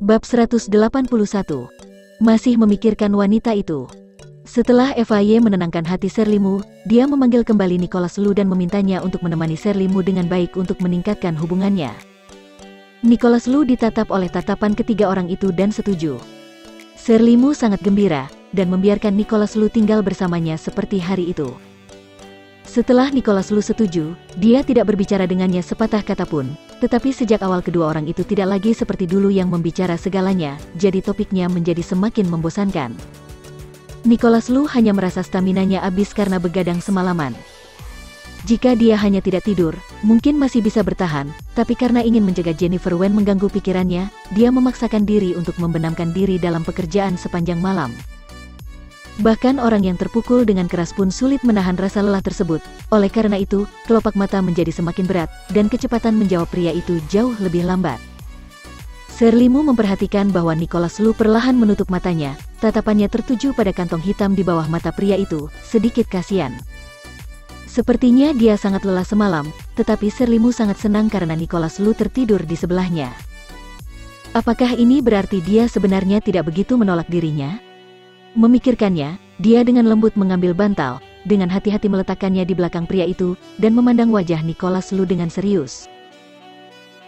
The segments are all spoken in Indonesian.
Bab 181. Masih memikirkan wanita itu. Setelah Eva-Ye menenangkan hati Serlimu, dia memanggil kembali Nicholas Lu dan memintanya untuk menemani Serlimu dengan baik untuk meningkatkan hubungannya. Nicholas Lu ditatap oleh tatapan ketiga orang itu dan setuju. Serlimu sangat gembira, dan membiarkan Nicholas Lu tinggal bersamanya seperti hari itu. Setelah Nicholas Lu setuju, dia tidak berbicara dengannya sepatah kata pun, tetapi sejak awal kedua orang itu tidak lagi seperti dulu yang membicara segalanya, jadi topiknya menjadi semakin membosankan. Nicholas Lu hanya merasa staminanya habis karena begadang semalaman. Jika dia hanya tidak tidur, mungkin masih bisa bertahan, tapi karena ingin mencegah Jennifer Wen mengganggu pikirannya, dia memaksakan diri untuk membenamkan diri dalam pekerjaan sepanjang malam. Bahkan orang yang terpukul dengan keras pun sulit menahan rasa lelah tersebut, oleh karena itu, kelopak mata menjadi semakin berat, dan kecepatan menjawab pria itu jauh lebih lambat. Serlimu memperhatikan bahwa Nicholas Lu perlahan menutup matanya, tatapannya tertuju pada kantong hitam di bawah mata pria itu, sedikit kasihan. Sepertinya dia sangat lelah semalam, tetapi Serlimu sangat senang karena Nicholas Lu tertidur di sebelahnya. Apakah ini berarti dia sebenarnya tidak begitu menolak dirinya? Memikirkannya, dia dengan lembut mengambil bantal, dengan hati-hati meletakkannya di belakang pria itu, dan memandang wajah Nicholas Lu dengan serius.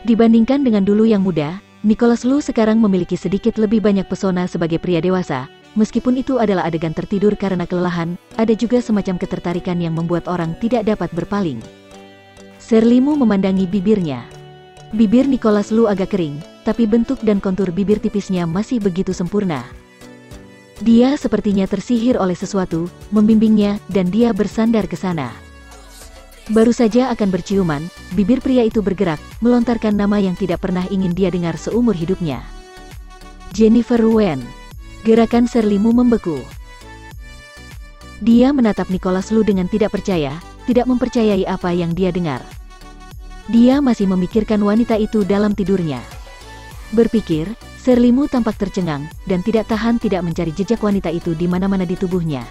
Dibandingkan dengan dulu yang muda, Nicholas Lu sekarang memiliki sedikit lebih banyak pesona sebagai pria dewasa. Meskipun itu adalah adegan tertidur karena kelelahan, ada juga semacam ketertarikan yang membuat orang tidak dapat berpaling. Serlimu memandangi bibirnya. Bibir Nicholas Lu agak kering, tapi bentuk dan kontur bibir tipisnya masih begitu sempurna. Dia sepertinya tersihir oleh sesuatu, membimbingnya, dan dia bersandar ke sana. Baru saja akan berciuman, bibir pria itu bergerak, melontarkan nama yang tidak pernah ingin dia dengar seumur hidupnya. Jennifer Wen. Gerakan Serlimu membeku. Dia menatap Nicholas Lu dengan tidak percaya, tidak mempercayai apa yang dia dengar. Dia masih memikirkan wanita itu dalam tidurnya. Berpikir, Serlimu tampak tercengang, dan tidak tahan tidak mencari jejak wanita itu di mana-mana di tubuhnya.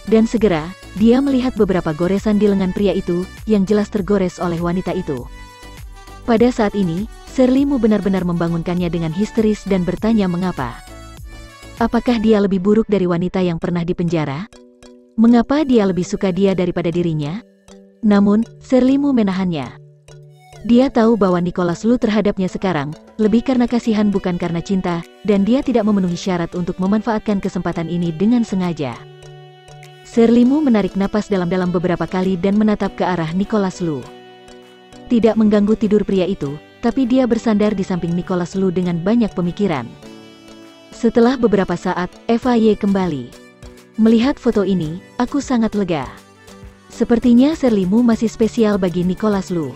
Dan segera, dia melihat beberapa goresan di lengan pria itu, yang jelas tergores oleh wanita itu. Pada saat ini, Serlimu benar-benar membangunkannya dengan histeris dan bertanya mengapa. Apakah dia lebih buruk dari wanita yang pernah dipenjara? Mengapa dia lebih suka dia daripada dirinya? Namun, Serlimu menahannya. Dia tahu bahwa Nicholas Lu terhadapnya sekarang, lebih karena kasihan bukan karena cinta, dan dia tidak memenuhi syarat untuk memanfaatkan kesempatan ini dengan sengaja. Serlimu menarik napas dalam-dalam beberapa kali dan menatap ke arah Nicholas Lu. Tidak mengganggu tidur pria itu, tapi dia bersandar di samping Nicholas Lu dengan banyak pemikiran. Setelah beberapa saat, Eva-Ye kembali. Melihat foto ini, aku sangat lega. Sepertinya Serlimu masih spesial bagi Nicholas Lu.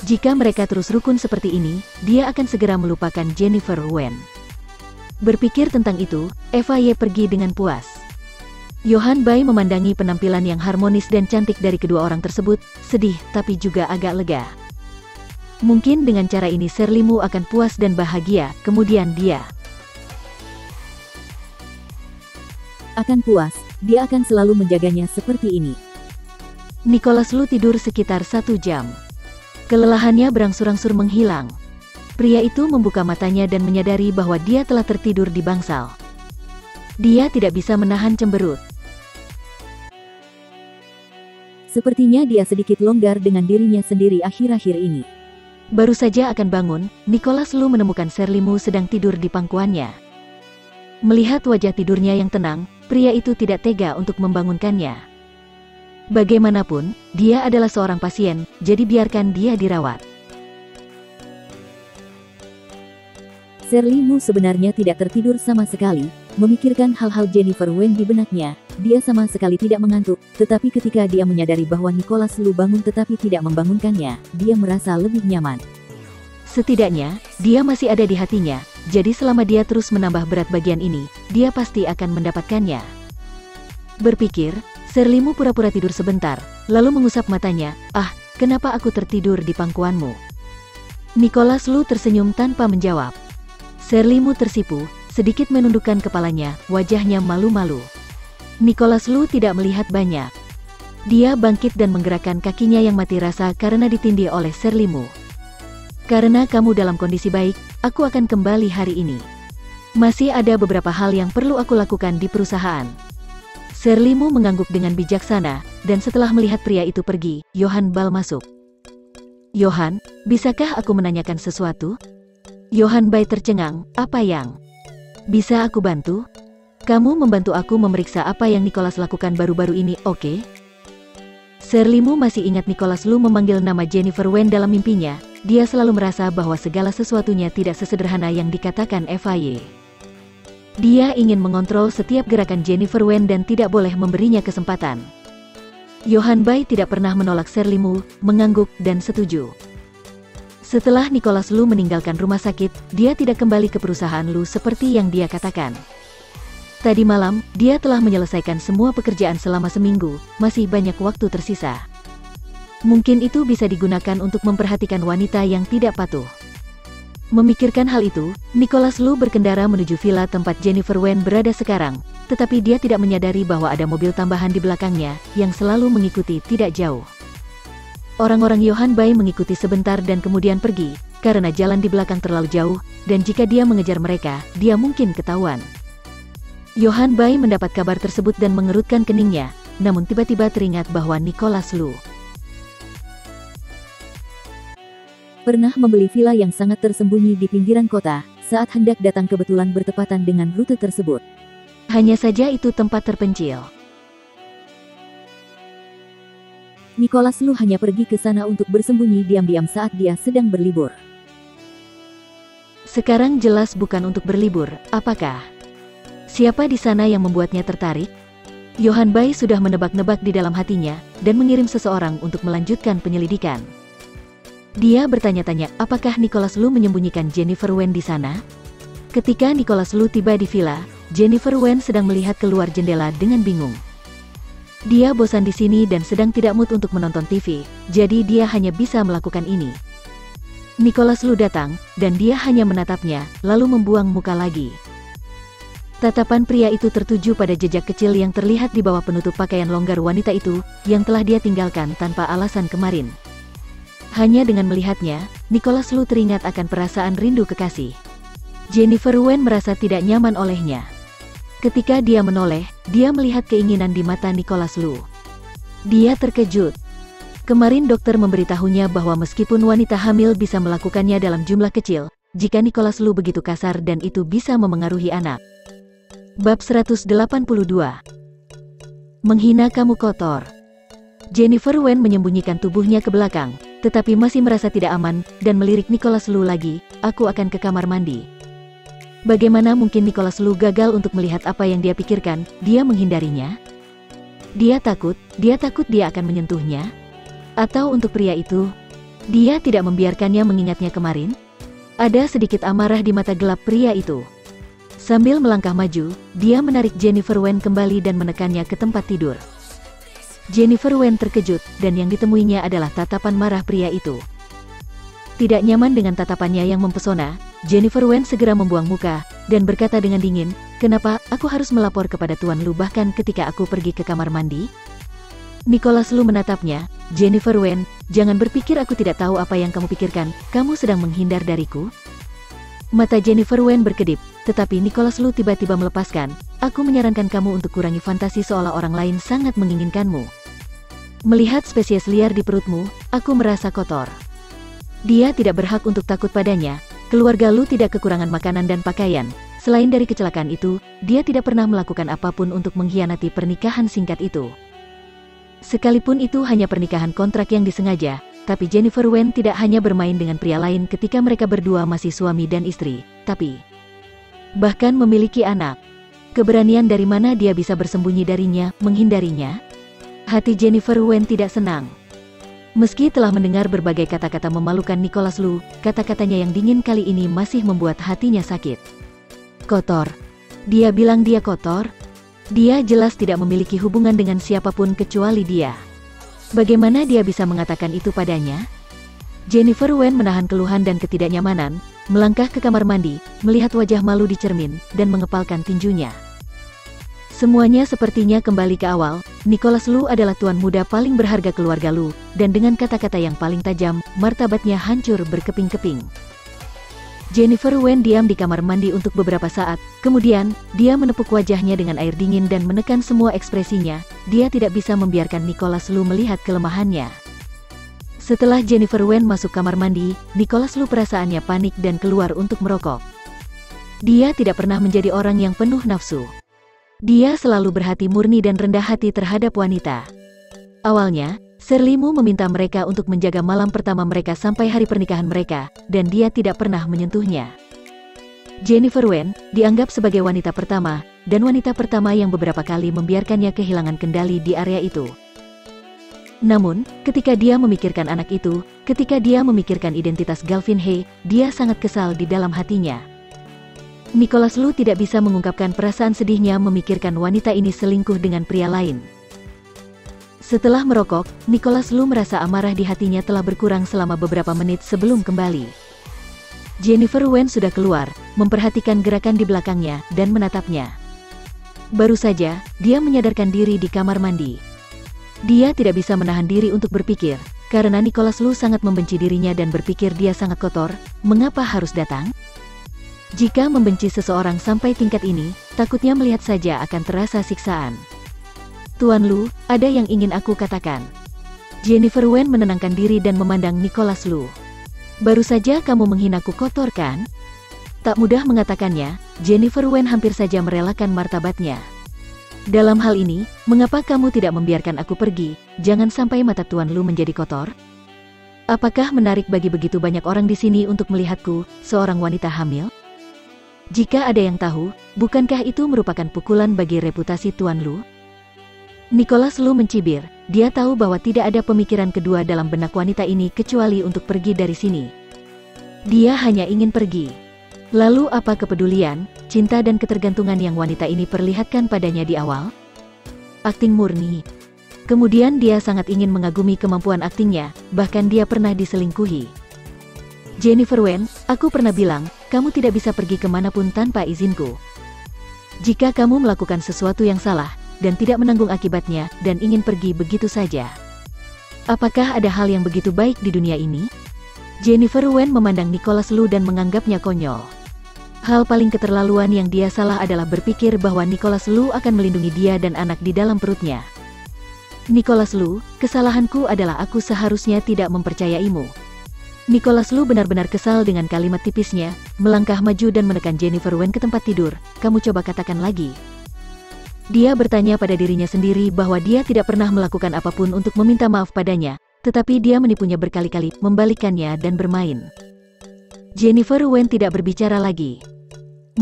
Jika mereka terus rukun seperti ini, dia akan segera melupakan Jennifer Wen. Berpikir tentang itu, Eva-Ye pergi dengan puas. Johan Bai memandangi penampilan yang harmonis dan cantik dari kedua orang tersebut, sedih tapi juga agak lega. Mungkin dengan cara ini Serlimu akan puas dan bahagia, kemudian dia akan puas, dia akan selalu menjaganya seperti ini. Nicholas Lu tidur sekitar 1 jam. Kelelahannya berangsur-angsur menghilang. Pria itu membuka matanya dan menyadari bahwa dia telah tertidur di bangsal. Dia tidak bisa menahan cemberut. Sepertinya dia sedikit longgar dengan dirinya sendiri akhir-akhir ini. Baru saja akan bangun, Nicholas Lu menemukan Serlimu sedang tidur di pangkuannya. Melihat wajah tidurnya yang tenang, pria itu tidak tega untuk membangunkannya. Bagaimanapun, dia adalah seorang pasien, jadi biarkan dia dirawat. Serlimu sebenarnya tidak tertidur sama sekali, memikirkan hal-hal Jennifer Wen di benaknya. Dia sama sekali tidak mengantuk, tetapi ketika dia menyadari bahwa Nicholas Lu bangun tetapi tidak membangunkannya, dia merasa lebih nyaman. Setidaknya, dia masih ada di hatinya, jadi selama dia terus menambah berat bagian ini, dia pasti akan mendapatkannya. Berpikir, Serlimu pura-pura tidur sebentar, lalu mengusap matanya. Ah, kenapa aku tertidur di pangkuanmu? Nicholas Lu tersenyum tanpa menjawab. Serlimu tersipu, sedikit menundukkan kepalanya, wajahnya malu-malu. Nicholas Lu tidak melihat banyak. Dia bangkit dan menggerakkan kakinya yang mati rasa karena ditindih oleh Serlimu. Karena kamu dalam kondisi baik, aku akan kembali hari ini. Masih ada beberapa hal yang perlu aku lakukan di perusahaan. Serlimu mengangguk dengan bijaksana, dan setelah melihat pria itu pergi, Johan Bal masuk. Johan, bisakah aku menanyakan sesuatu? Johan Bai tercengang, apa yang bisa aku bantu? Kamu membantu aku memeriksa apa yang Nicholas lakukan baru-baru ini, oke? Serlimu masih ingat Nicholas Lu memanggil nama Jennifer Wen dalam mimpinya. Dia selalu merasa bahwa segala sesuatunya tidak sesederhana yang dikatakan FIA. Dia ingin mengontrol setiap gerakan Jennifer Wen dan tidak boleh memberinya kesempatan. Johan Bai tidak pernah menolak Serlimu, mengangguk dan setuju. Setelah Nicholas Lu meninggalkan rumah sakit, dia tidak kembali ke perusahaan Lu seperti yang dia katakan. Tadi malam, dia telah menyelesaikan semua pekerjaan selama seminggu, masih banyak waktu tersisa. Mungkin itu bisa digunakan untuk memperhatikan wanita yang tidak patuh. Memikirkan hal itu, Nicholas Lu berkendara menuju villa tempat Jennifer Wen berada sekarang, tetapi dia tidak menyadari bahwa ada mobil tambahan di belakangnya, yang selalu mengikuti tidak jauh. Orang-orang Johan Bai mengikuti sebentar dan kemudian pergi, karena jalan di belakang terlalu jauh, dan jika dia mengejar mereka, dia mungkin ketahuan. Johan Bai mendapat kabar tersebut dan mengerutkan keningnya, namun tiba-tiba teringat bahwa Nicholas Lu pernah membeli villa yang sangat tersembunyi di pinggiran kota, saat hendak datang kebetulan bertepatan dengan rute tersebut. Hanya saja itu tempat terpencil. Nicholas Lu hanya pergi ke sana untuk bersembunyi diam-diam saat dia sedang berlibur. Sekarang jelas bukan untuk berlibur, apakah? Siapa di sana yang membuatnya tertarik? Johan Bai sudah menebak-nebak di dalam hatinya, dan mengirim seseorang untuk melanjutkan penyelidikan. Dia bertanya-tanya, apakah Nicholas Lu menyembunyikan Jennifer Wen di sana? Ketika Nicholas Lu tiba di villa, Jennifer Wen sedang melihat keluar jendela dengan bingung. Dia bosan di sini dan sedang tidak mood untuk menonton TV, jadi dia hanya bisa melakukan ini. Nicholas Lu datang, dan dia hanya menatapnya, lalu membuang muka lagi. Tatapan pria itu tertuju pada jejak kecil yang terlihat di bawah penutup pakaian longgar wanita itu, yang telah dia tinggalkan tanpa alasan kemarin. Hanya dengan melihatnya, Nicholas Lu teringat akan perasaan rindu kekasih. Jennifer Wen merasa tidak nyaman olehnya. Ketika dia menoleh, dia melihat keinginan di mata Nicholas Lu. Dia terkejut. Kemarin dokter memberitahunya bahwa meskipun wanita hamil bisa melakukannya dalam jumlah kecil, jika Nicholas Lu begitu kasar dan itu bisa memengaruhi anak. Bab 182. Menghina kamu kotor. Jennifer Wen menyembunyikan tubuhnya ke belakang, tetapi masih merasa tidak aman, dan melirik Nicholas Lu lagi, aku akan ke kamar mandi. Bagaimana mungkin Nicholas Lu gagal untuk melihat apa yang dia pikirkan, dia menghindarinya? Dia takut dia akan menyentuhnya? Atau untuk pria itu, dia tidak membiarkannya mengingatnya kemarin? Ada sedikit amarah di mata gelap pria itu. Sambil melangkah maju, dia menarik Jennifer Wen kembali dan menekannya ke tempat tidur. Jennifer Wen terkejut, dan yang ditemuinya adalah tatapan marah pria itu. Tidak nyaman dengan tatapannya yang mempesona, Jennifer Wen segera membuang muka, dan berkata dengan dingin, kenapa aku harus melapor kepada Tuan Lu bahkan ketika aku pergi ke kamar mandi? Nicholas Lu menatapnya, Jennifer Wen, jangan berpikir aku tidak tahu apa yang kamu pikirkan, kamu sedang menghindar dariku? Mata Jennifer Wen berkedip, tetapi Nicholas Lu tiba-tiba melepaskan, aku menyarankan kamu untuk kurangi fantasi seolah orang lain sangat menginginkanmu. Melihat spesies liar di perutmu, aku merasa kotor. Dia tidak berhak untuk takut padanya, keluarga Lu tidak kekurangan makanan dan pakaian, selain dari kecelakaan itu, dia tidak pernah melakukan apapun untuk mengkhianati pernikahan singkat itu. Sekalipun itu hanya pernikahan kontrak yang disengaja, tapi Jennifer Wen tidak hanya bermain dengan pria lain ketika mereka berdua masih suami dan istri, tapi bahkan memiliki anak. Keberanian dari mana dia bisa bersembunyi darinya, menghindarinya? Hati Jennifer Wen tidak senang. Meski telah mendengar berbagai kata-kata memalukan Nicholas Lu, kata-katanya yang dingin kali ini masih membuat hatinya sakit. Kotor. Dia bilang dia kotor? Dia jelas tidak memiliki hubungan dengan siapapun kecuali dia. Bagaimana dia bisa mengatakan itu padanya? Jennifer Wen menahan keluhan dan ketidaknyamanan, melangkah ke kamar mandi, melihat wajah malu di cermin, dan mengepalkan tinjunya. Semuanya sepertinya kembali ke awal. Nicholas Lu adalah tuan muda paling berharga keluarga Lu, dan dengan kata-kata yang paling tajam, martabatnya hancur berkeping-keping. Jennifer Wen diam di kamar mandi untuk beberapa saat, kemudian, dia menepuk wajahnya dengan air dingin dan menekan semua ekspresinya, dia tidak bisa membiarkan Nicholas Lu melihat kelemahannya. Setelah Jennifer Wen masuk kamar mandi, Nicholas Lu perasaannya panik dan keluar untuk merokok. Dia tidak pernah menjadi orang yang penuh nafsu. Dia selalu berhati murni dan rendah hati terhadap wanita. Awalnya, Shirley Mu meminta mereka untuk menjaga malam pertama mereka sampai hari pernikahan mereka, dan dia tidak pernah menyentuhnya. Jennifer Wen dianggap sebagai wanita pertama, dan wanita pertama yang beberapa kali membiarkannya kehilangan kendali di area itu. Namun, ketika dia memikirkan anak itu, ketika dia memikirkan identitas Galvin He, dia sangat kesal di dalam hatinya. Nicholas Lu tidak bisa mengungkapkan perasaan sedihnya memikirkan wanita ini selingkuh dengan pria lain. Setelah merokok, Nicholas Lu merasa amarah di hatinya telah berkurang selama beberapa menit sebelum kembali. Jennifer Wen sudah keluar, memperhatikan gerakan di belakangnya, dan menatapnya. Baru saja, dia menyadarkan diri di kamar mandi. Dia tidak bisa menahan diri untuk berpikir, karena Nicholas Lu sangat membenci dirinya dan berpikir dia sangat kotor, mengapa harus datang? Jika membenci seseorang sampai tingkat ini, takutnya melihat saja akan terasa siksaan. Tuan Lu, ada yang ingin aku katakan. Jennifer Wen menenangkan diri dan memandang Nicholas Lu. Baru saja kamu menghinaku kotor kan? Tak mudah mengatakannya, Jennifer Wen hampir saja merelakan martabatnya. Dalam hal ini, mengapa kamu tidak membiarkan aku pergi, jangan sampai mata Tuan Lu menjadi kotor? Apakah menarik bagi begitu banyak orang di sini untuk melihatku, seorang wanita hamil? Jika ada yang tahu, bukankah itu merupakan pukulan bagi reputasi Tuan Lu? Nicholas Lu mencibir, dia tahu bahwa tidak ada pemikiran kedua dalam benak wanita ini kecuali untuk pergi dari sini. Dia hanya ingin pergi. Lalu apa kepedulian, cinta dan ketergantungan yang wanita ini perlihatkan padanya di awal? Akting murni. Kemudian dia sangat ingin mengagumi kemampuan aktingnya, bahkan dia pernah diselingkuhi. Jennifer Wen, aku pernah bilang, kamu tidak bisa pergi kemanapun tanpa izinku. Jika kamu melakukan sesuatu yang salah, dan tidak menanggung akibatnya, dan ingin pergi begitu saja. Apakah ada hal yang begitu baik di dunia ini? Jennifer Wen memandang Nicholas Lu dan menganggapnya konyol. Hal paling keterlaluan yang dia salah adalah berpikir bahwa Nicholas Lu akan melindungi dia dan anak di dalam perutnya. Nicholas Lu, kesalahanku adalah aku seharusnya tidak mempercayaimu. Nicholas Lu benar-benar kesal dengan kalimat tipisnya, melangkah maju dan menekan Jennifer Wen ke tempat tidur. Kamu coba katakan lagi. Dia bertanya pada dirinya sendiri bahwa dia tidak pernah melakukan apapun untuk meminta maaf padanya, tetapi dia menipunya berkali-kali, membalikannya dan bermain. Jennifer Wen tidak berbicara lagi.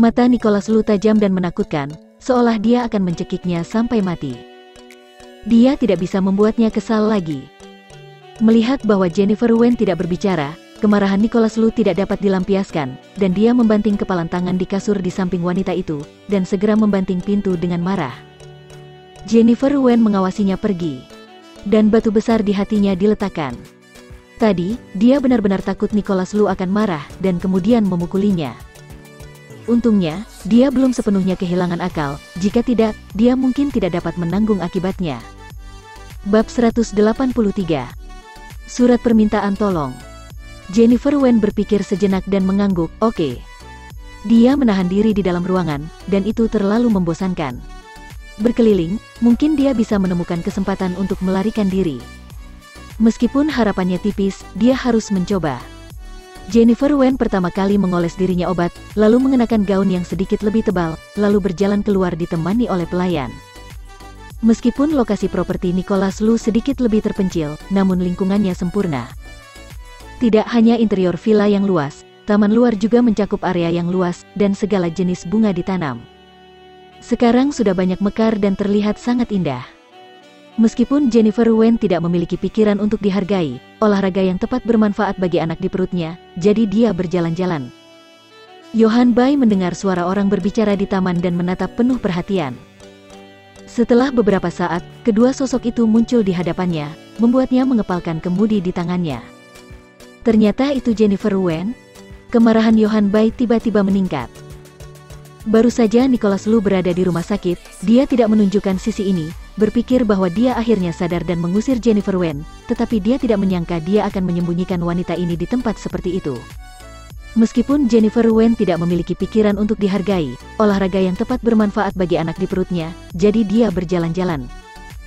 Mata Nicholas Lu tajam dan menakutkan, seolah dia akan mencekiknya sampai mati. Dia tidak bisa membuatnya kesal lagi. Melihat bahwa Jennifer Wen tidak berbicara, kemarahan Nicholas Lu tidak dapat dilampiaskan, dan dia membanting kepalan tangan di kasur di samping wanita itu, dan segera membanting pintu dengan marah. Jennifer Wen mengawasinya pergi. Dan batu besar di hatinya diletakkan. Tadi, dia benar-benar takut Nicholas Lu akan marah, dan kemudian memukulinya. Untungnya, dia belum sepenuhnya kehilangan akal, jika tidak, dia mungkin tidak dapat menanggung akibatnya. Bab 183. Surat permintaan tolong. Jennifer Wen berpikir sejenak dan mengangguk, oke. Dia menahan diri di dalam ruangan, dan itu terlalu membosankan. Berkeliling, mungkin dia bisa menemukan kesempatan untuk melarikan diri. Meskipun harapannya tipis, dia harus mencoba. Jennifer Wen pertama kali mengoles dirinya obat, lalu mengenakan gaun yang sedikit lebih tebal, lalu berjalan keluar ditemani oleh pelayan. Meskipun lokasi properti Nicholas Lu sedikit lebih terpencil, namun lingkungannya sempurna. Tidak hanya interior villa yang luas, taman luar juga mencakup area yang luas, dan segala jenis bunga ditanam. Sekarang sudah banyak mekar dan terlihat sangat indah. Meskipun Jennifer Wen tidak memiliki pikiran untuk dihargai, olahraga yang tepat bermanfaat bagi anak di perutnya, jadi dia berjalan-jalan. Johan Bai mendengar suara orang berbicara di taman dan menatap penuh perhatian. Setelah beberapa saat, kedua sosok itu muncul di hadapannya, membuatnya mengepalkan kemudi di tangannya. Ternyata itu Jennifer Wen. Kemarahan Johan Bai tiba-tiba meningkat. Baru saja Nicholas Lu berada di rumah sakit, dia tidak menunjukkan sisi ini, berpikir bahwa dia akhirnya sadar dan mengusir Jennifer Wen, tetapi dia tidak menyangka dia akan menyembunyikan wanita ini di tempat seperti itu. Meskipun Jennifer Wen tidak memiliki pikiran untuk dihargai, olahraga yang tepat bermanfaat bagi anak di perutnya, jadi dia berjalan-jalan.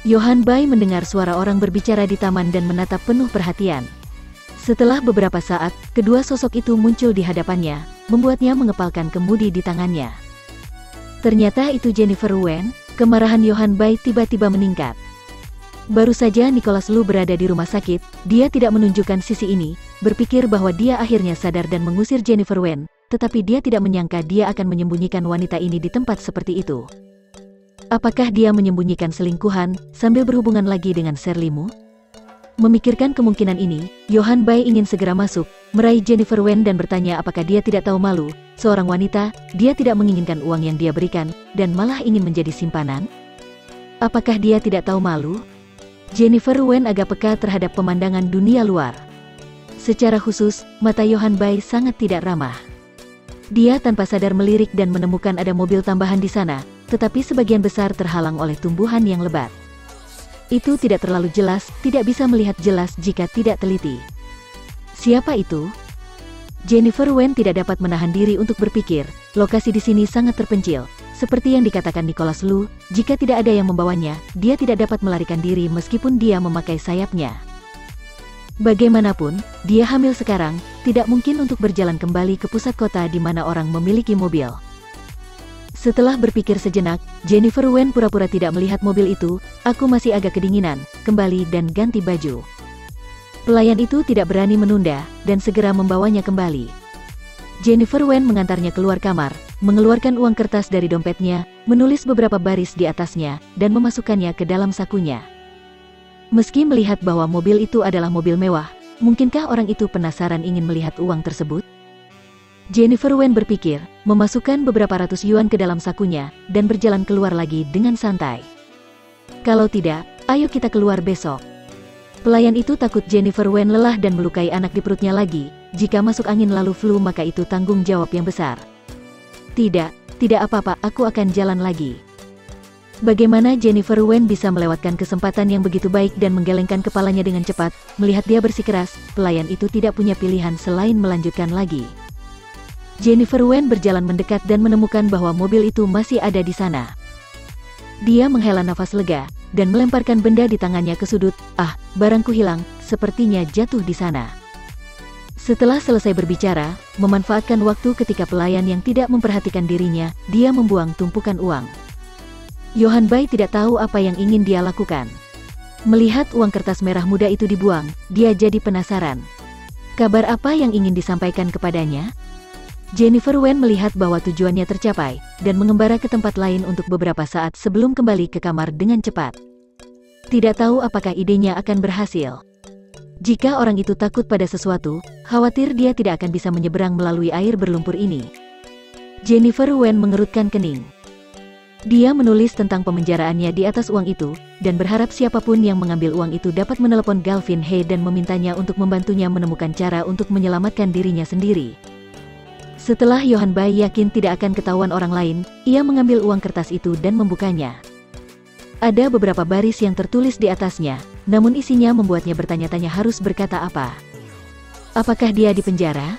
Johan Bai mendengar suara orang berbicara di taman dan menatap penuh perhatian. Setelah beberapa saat, kedua sosok itu muncul di hadapannya, membuatnya mengepalkan kemudi di tangannya. Ternyata itu Jennifer Wen. Kemarahan Johan Bai tiba-tiba meningkat. Baru saja Nicholas Lu berada di rumah sakit, dia tidak menunjukkan sisi ini, berpikir bahwa dia akhirnya sadar dan mengusir Jennifer Wen, tetapi dia tidak menyangka dia akan menyembunyikan wanita ini di tempat seperti itu. Apakah dia menyembunyikan selingkuhan, sambil berhubungan lagi dengan Shirley Mu? Memikirkan kemungkinan ini, Johan Bai ingin segera masuk, meraih Jennifer Wen dan bertanya apakah dia tidak tahu malu, seorang wanita, dia tidak menginginkan uang yang dia berikan, dan malah ingin menjadi simpanan? Apakah dia tidak tahu malu? Jennifer Wen agak peka terhadap pemandangan dunia luar. Secara khusus, mata Johan Bai sangat tidak ramah. Dia tanpa sadar melirik dan menemukan ada mobil tambahan di sana, tetapi sebagian besar terhalang oleh tumbuhan yang lebat. Itu tidak terlalu jelas, tidak bisa melihat jelas jika tidak teliti. Siapa itu? Jennifer Wen tidak dapat menahan diri untuk berpikir, lokasi di sini sangat terpencil. Seperti yang dikatakan Nicholas Lu, jika tidak ada yang membawanya, dia tidak dapat melarikan diri meskipun dia memakai sayapnya. Bagaimanapun, dia hamil sekarang, tidak mungkin untuk berjalan kembali ke pusat kota di mana orang memiliki mobil. Setelah berpikir sejenak, Jennifer Wen pura-pura tidak melihat mobil itu. Aku masih agak kedinginan, kembali dan ganti baju. Pelayan itu tidak berani menunda, dan segera membawanya kembali. Jennifer Wen mengantarnya keluar kamar, mengeluarkan uang kertas dari dompetnya, menulis beberapa baris di atasnya, dan memasukkannya ke dalam sakunya. Meski melihat bahwa mobil itu adalah mobil mewah, mungkinkah orang itu penasaran ingin melihat uang tersebut? Jennifer Wen berpikir, memasukkan beberapa ratus yuan ke dalam sakunya, dan berjalan keluar lagi dengan santai. Kalau tidak, ayo kita keluar besok. Pelayan itu takut Jennifer Wen lelah dan melukai anak di perutnya lagi. Jika masuk angin lalu flu maka itu tanggung jawab yang besar. Tidak apa-apa, aku akan jalan lagi. Bagaimana Jennifer Wen bisa melewatkan kesempatan yang begitu baik dan menggelengkan kepalanya dengan cepat, melihat dia bersikeras, pelayan itu tidak punya pilihan selain melanjutkan lagi. Jennifer Wen berjalan mendekat dan menemukan bahwa mobil itu masih ada di sana. Dia menghela nafas lega, dan melemparkan benda di tangannya ke sudut. Barangku hilang, sepertinya jatuh di sana. Setelah selesai berbicara, memanfaatkan waktu ketika pelayan yang tidak memperhatikan dirinya, dia membuang tumpukan uang. Johan Bai tidak tahu apa yang ingin dia lakukan. Melihat uang kertas merah muda itu dibuang, dia jadi penasaran. Kabar apa yang ingin disampaikan kepadanya? Jennifer Wen melihat bahwa tujuannya tercapai, dan mengembara ke tempat lain untuk beberapa saat sebelum kembali ke kamar dengan cepat. Tidak tahu apakah idenya akan berhasil. Jika orang itu takut pada sesuatu, khawatir dia tidak akan bisa menyeberang melalui air berlumpur ini. Jennifer Wen mengerutkan kening. Dia menulis tentang pemenjaraannya di atas uang itu, dan berharap siapapun yang mengambil uang itu dapat menelepon Galvin He dan memintanya untuk membantunya menemukan cara untuk menyelamatkan dirinya sendiri. Setelah Johan Bai yakin tidak akan ketahuan orang lain, ia mengambil uang kertas itu dan membukanya. Ada beberapa baris yang tertulis di atasnya, namun isinya membuatnya bertanya-tanya harus berkata apa. Apakah dia di penjara?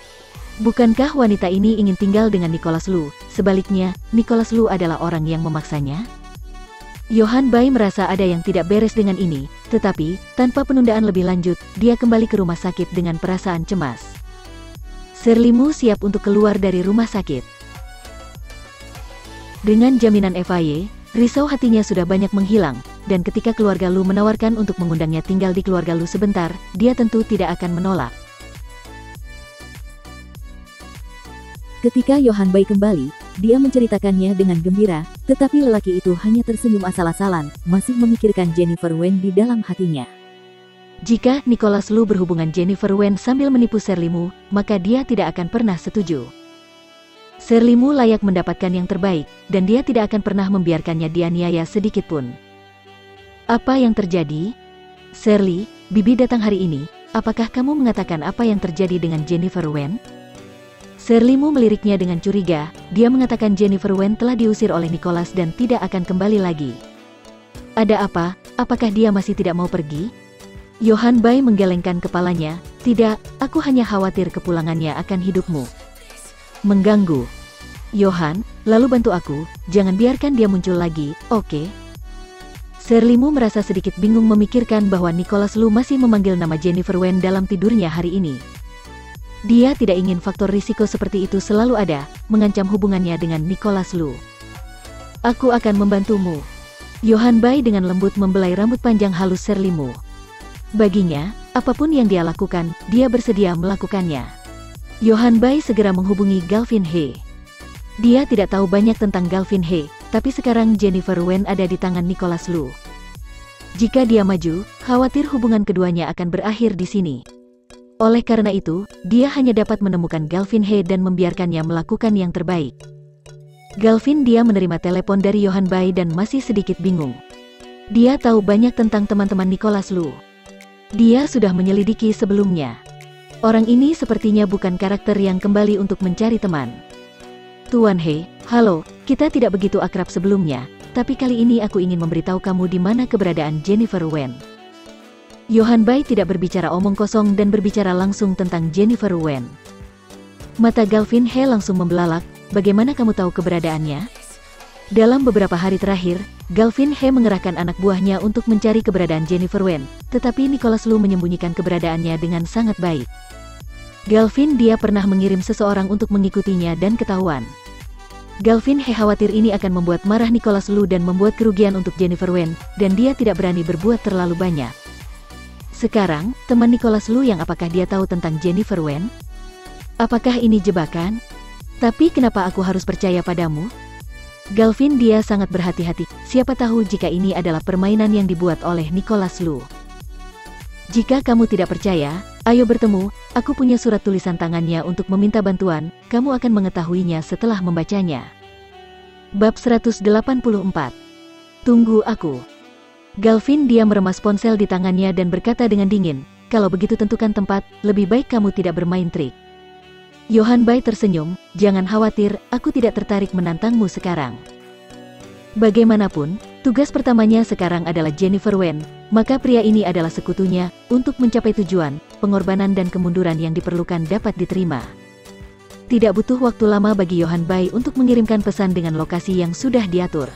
Bukankah wanita ini ingin tinggal dengan Nicholas Lu? Sebaliknya, Nicholas Lu adalah orang yang memaksanya? Johan Bai merasa ada yang tidak beres dengan ini, tetapi, tanpa penundaan lebih lanjut, dia kembali ke rumah sakit dengan perasaan cemas. Shirley Mu siap untuk keluar dari rumah sakit. Dengan jaminan FIA, risau hatinya sudah banyak menghilang, dan ketika keluarga Lu menawarkan untuk mengundangnya tinggal di keluarga Lu sebentar, dia tentu tidak akan menolak. Ketika Johan Bai kembali, dia menceritakannya dengan gembira, tetapi lelaki itu hanya tersenyum asal-asalan, masih memikirkan Jennifer Wen di dalam hatinya. Jika Nicholas Lu berhubungan Jennifer Wen sambil menipu Shirley Mu, maka dia tidak akan pernah setuju. Shirley Mu layak mendapatkan yang terbaik, dan dia tidak akan pernah membiarkannya dianiaya sedikitpun. Apa yang terjadi? Shirley, Bibi datang hari ini, apakah kamu mengatakan apa yang terjadi dengan Jennifer Wen? Shirley Mu meliriknya dengan curiga, dia mengatakan Jennifer Wen telah diusir oleh Nicholas dan tidak akan kembali lagi. Ada apa? Apakah dia masih tidak mau pergi? Johan Bai menggelengkan kepalanya, tidak, aku hanya khawatir kepulangannya akan hidupmu. mengganggu. Johan, lalu bantu aku, jangan biarkan dia muncul lagi, oke? Serlimu merasa sedikit bingung memikirkan bahwa Nicholas Lu masih memanggil nama Jennifer Wen dalam tidurnya hari ini. Dia tidak ingin faktor risiko seperti itu selalu ada, mengancam hubungannya dengan Nicholas Lu. Aku akan membantumu. Johan Bai dengan lembut membelai rambut panjang halus Serlimu. Baginya, apapun yang dia lakukan, dia bersedia melakukannya. Johan Bai segera menghubungi Galvin He. Dia tidak tahu banyak tentang Galvin He, tapi sekarang Jennifer Wen ada di tangan Nicholas Lu. Jika dia maju, khawatir hubungan keduanya akan berakhir di sini. Oleh karena itu, dia hanya dapat menemukan Galvin He dan membiarkannya melakukan yang terbaik. Galvin dia menerima telepon dari Johan Bai dan masih sedikit bingung. Dia tahu banyak tentang teman-teman Nicholas Lu. Dia sudah menyelidiki sebelumnya. Orang ini sepertinya bukan karakter yang kembali untuk mencari teman. Tuan He, halo, kita tidak begitu akrab sebelumnya, tapi kali ini aku ingin memberitahu kamu di mana keberadaan Jennifer Wen. Johan Bai tidak berbicara omong kosong dan berbicara langsung tentang Jennifer Wen. Mata Galvin He langsung membelalak, bagaimana kamu tahu keberadaannya? Dalam beberapa hari terakhir, Galvin He mengerahkan anak buahnya untuk mencari keberadaan Jennifer Wen, tetapi Nicholas Lu menyembunyikan keberadaannya dengan sangat baik. Galvin dia pernah mengirim seseorang untuk mengikutinya dan ketahuan. Galvin He khawatir ini akan membuat marah Nicholas Lu dan membuat kerugian untuk Jennifer Wen, dan dia tidak berani berbuat terlalu banyak. Sekarang, teman Nicholas Lu yang apakah dia tahu tentang Jennifer Wen? Apakah ini jebakan? Tapi kenapa aku harus percaya padamu? Galvin dia sangat berhati-hati, siapa tahu jika ini adalah permainan yang dibuat oleh Nicholas Lu. Jika kamu tidak percaya, ayo bertemu, aku punya surat tulisan tangannya untuk meminta bantuan, kamu akan mengetahuinya setelah membacanya. Bab 184. Tunggu aku. Galvin dia meremas ponsel di tangannya dan berkata dengan dingin, kalau begitu tentukan tempat, lebih baik kamu tidak bermain trik. Johan Bai tersenyum, jangan khawatir, aku tidak tertarik menantangmu sekarang. Bagaimanapun, tugas pertamanya sekarang adalah Jennifer Wen, maka pria ini adalah sekutunya, untuk mencapai tujuan, pengorbanan dan kemunduran yang diperlukan dapat diterima. Tidak butuh waktu lama bagi Johan Bai untuk mengirimkan pesan dengan lokasi yang sudah diatur.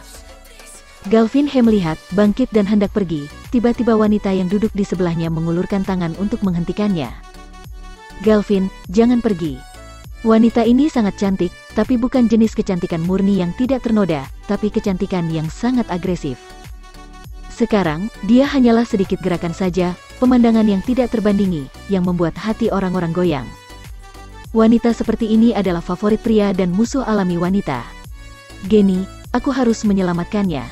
Galvin He melihat, bangkit dan hendak pergi, tiba-tiba wanita yang duduk di sebelahnya mengulurkan tangan untuk menghentikannya. Galvin, jangan pergi. Wanita ini sangat cantik, tapi bukan jenis kecantikan murni yang tidak ternoda, tapi kecantikan yang sangat agresif. Sekarang, dia hanyalah sedikit gerakan saja, pemandangan yang tidak terbandingi, yang membuat hati orang-orang goyang. Wanita seperti ini adalah favorit pria dan musuh alami wanita. Geni, aku harus menyelamatkannya.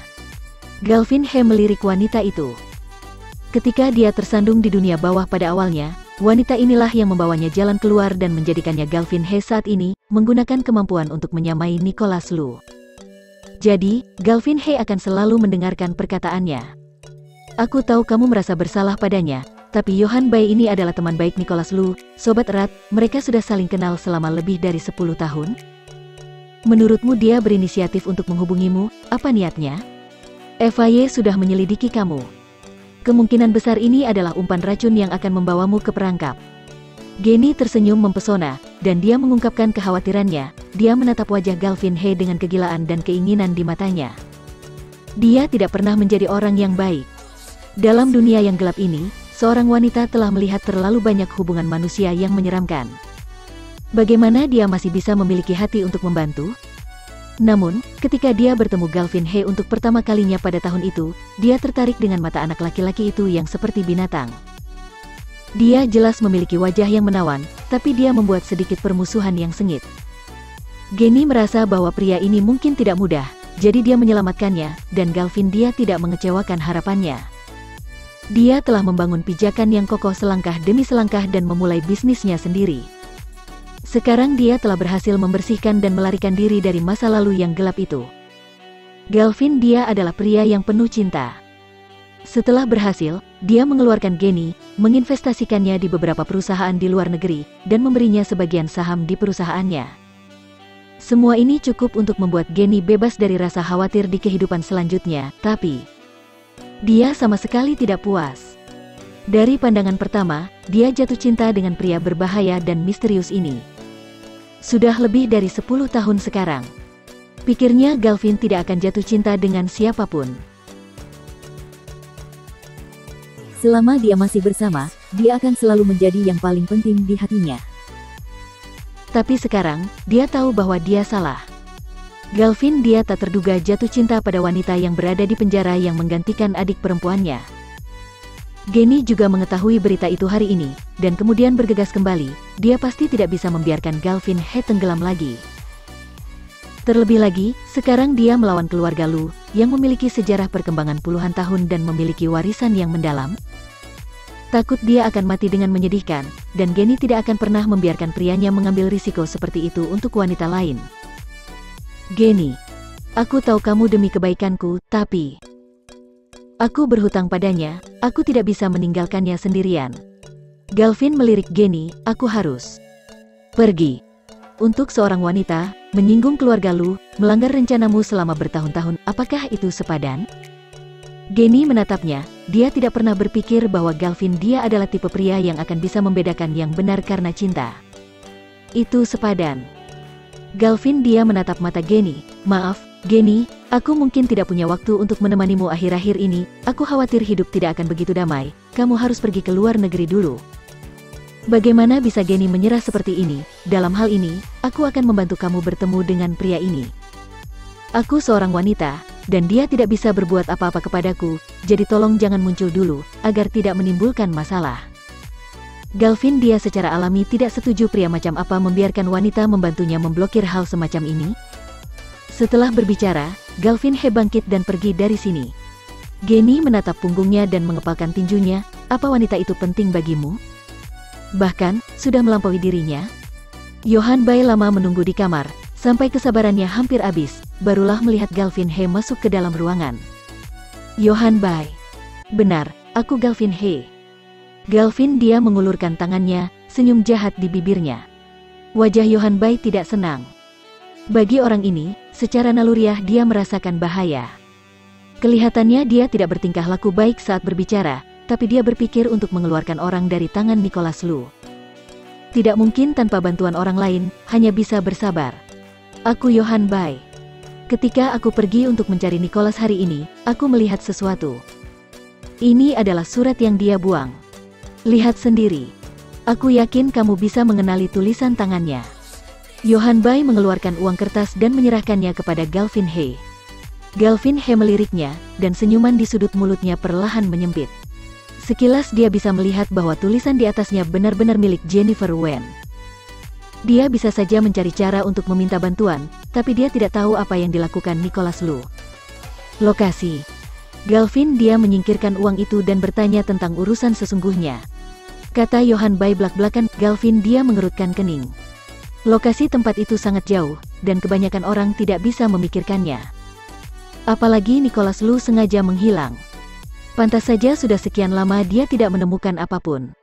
Galvin He melirik wanita itu. Ketika dia tersandung di dunia bawah pada awalnya, wanita inilah yang membawanya jalan keluar dan menjadikannya Galvin He saat ini, menggunakan kemampuan untuk menyamai Nicholas Lu. Jadi, Galvin He akan selalu mendengarkan perkataannya. Aku tahu kamu merasa bersalah padanya, tapi Johan Bai ini adalah teman baik Nicholas Lu, sobat erat, mereka sudah saling kenal selama lebih dari 10 tahun. Menurutmu dia berinisiatif untuk menghubungimu, apa niatnya? FAY sudah menyelidiki kamu. Kemungkinan besar ini adalah umpan racun yang akan membawamu ke perangkap. Geni tersenyum mempesona, dan dia mengungkapkan kekhawatirannya. Dia menatap wajah Galvin He dengan kegilaan dan keinginan di matanya. Dia tidak pernah menjadi orang yang baik. Dalam dunia yang gelap ini, seorang wanita telah melihat terlalu banyak hubungan manusia yang menyeramkan. Bagaimana dia masih bisa memiliki hati untuk membantu? Namun, ketika dia bertemu Galvin He untuk pertama kalinya pada tahun itu, dia tertarik dengan mata anak laki-laki itu yang seperti binatang. Dia jelas memiliki wajah yang menawan, tapi dia membuat sedikit permusuhan yang sengit. Geni merasa bahwa pria ini mungkin tidak mudah, jadi dia menyelamatkannya, dan Galvin dia tidak mengecewakan harapannya. Dia telah membangun pijakan yang kokoh selangkah demi selangkah dan memulai bisnisnya sendiri. Sekarang dia telah berhasil membersihkan dan melarikan diri dari masa lalu yang gelap itu. Galvin dia adalah pria yang penuh cinta. Setelah berhasil, dia mengeluarkan Geni, menginvestasikannya di beberapa perusahaan di luar negeri, dan memberinya sebagian saham di perusahaannya. Semua ini cukup untuk membuat Geni bebas dari rasa khawatir di kehidupan selanjutnya, tapi dia sama sekali tidak puas. Dari pandangan pertama, dia jatuh cinta dengan pria berbahaya dan misterius ini. Sudah lebih dari 10 tahun sekarang. Pikirnya Galvin tidak akan jatuh cinta dengan siapapun. Selama dia masih bersama, dia akan selalu menjadi yang paling penting di hatinya. Tapi sekarang, dia tahu bahwa dia salah. Galvin dia tak terduga jatuh cinta pada wanita yang berada di penjara yang menggantikan adik perempuannya. Genny juga mengetahui berita itu hari ini, dan kemudian bergegas kembali. Dia pasti tidak bisa membiarkan Galvin He tenggelam lagi. Terlebih lagi, sekarang dia melawan keluarga Lu, yang memiliki sejarah perkembangan puluhan tahun dan memiliki warisan yang mendalam. Takut dia akan mati dengan menyedihkan, dan Genny tidak akan pernah membiarkan prianya mengambil risiko seperti itu untuk wanita lain. Genny, aku tahu kamu demi kebaikanku, tapi aku berhutang padanya, aku tidak bisa meninggalkannya sendirian. Galvin melirik Genny, aku harus pergi. Untuk seorang wanita, menyinggung keluarga Lu, melanggar rencanamu selama bertahun-tahun, apakah itu sepadan? Genny menatapnya, dia tidak pernah berpikir bahwa Galvin dia adalah tipe pria yang akan bisa membedakan yang benar karena cinta. Itu sepadan. Galvin dia menatap mata Genny. Maaf, Genny, aku mungkin tidak punya waktu untuk menemanimu akhir-akhir ini, aku khawatir hidup tidak akan begitu damai, kamu harus pergi ke luar negeri dulu. Bagaimana bisa Genny menyerah seperti ini? Dalam hal ini, aku akan membantu kamu bertemu dengan pria ini. Aku seorang wanita, dan dia tidak bisa berbuat apa-apa kepadaku, jadi tolong jangan muncul dulu, agar tidak menimbulkan masalah. Galvin dia secara alami tidak setuju pria macam apa membiarkan wanita membantunya memblokir hal semacam ini. Setelah berbicara, Galvin He bangkit dan pergi dari sini. Genny menatap punggungnya dan mengepalkan tinjunya, apa wanita itu penting bagimu? Bahkan, sudah melampaui dirinya? Johan Bai lama menunggu di kamar, sampai kesabarannya hampir habis, barulah melihat Galvin He masuk ke dalam ruangan. Johan Bai. Benar, aku Galvin He. Galvin dia mengulurkan tangannya, senyum jahat di bibirnya. Wajah Johan Bai tidak senang. Bagi orang ini, secara naluriah dia merasakan bahaya. Kelihatannya dia tidak bertingkah laku baik saat berbicara, tapi dia berpikir untuk mengeluarkan orang dari tangan Nicholas Lu. Tidak mungkin tanpa bantuan orang lain, hanya bisa bersabar. Aku Johan Bai. Ketika aku pergi untuk mencari Nicholas hari ini, aku melihat sesuatu. Ini adalah surat yang dia buang. Lihat sendiri. Aku yakin kamu bisa mengenali tulisan tangannya. Johan Bai mengeluarkan uang kertas dan menyerahkannya kepada Galvin He. Galvin He meliriknya, dan senyuman di sudut mulutnya perlahan menyempit. Sekilas dia bisa melihat bahwa tulisan di atasnya benar-benar milik Jennifer Wen. Dia bisa saja mencari cara untuk meminta bantuan, tapi dia tidak tahu apa yang dilakukan Nicholas Lu. Lokasi. Galvin dia menyingkirkan uang itu dan bertanya tentang urusan sesungguhnya. Kata Johan Bai belak-belakan, Galvin dia mengerutkan kening. Lokasi tempat itu sangat jauh, dan kebanyakan orang tidak bisa memikirkannya. Apalagi Nicholas Lu sengaja menghilang. Pantas saja sudah sekian lama dia tidak menemukan apapun.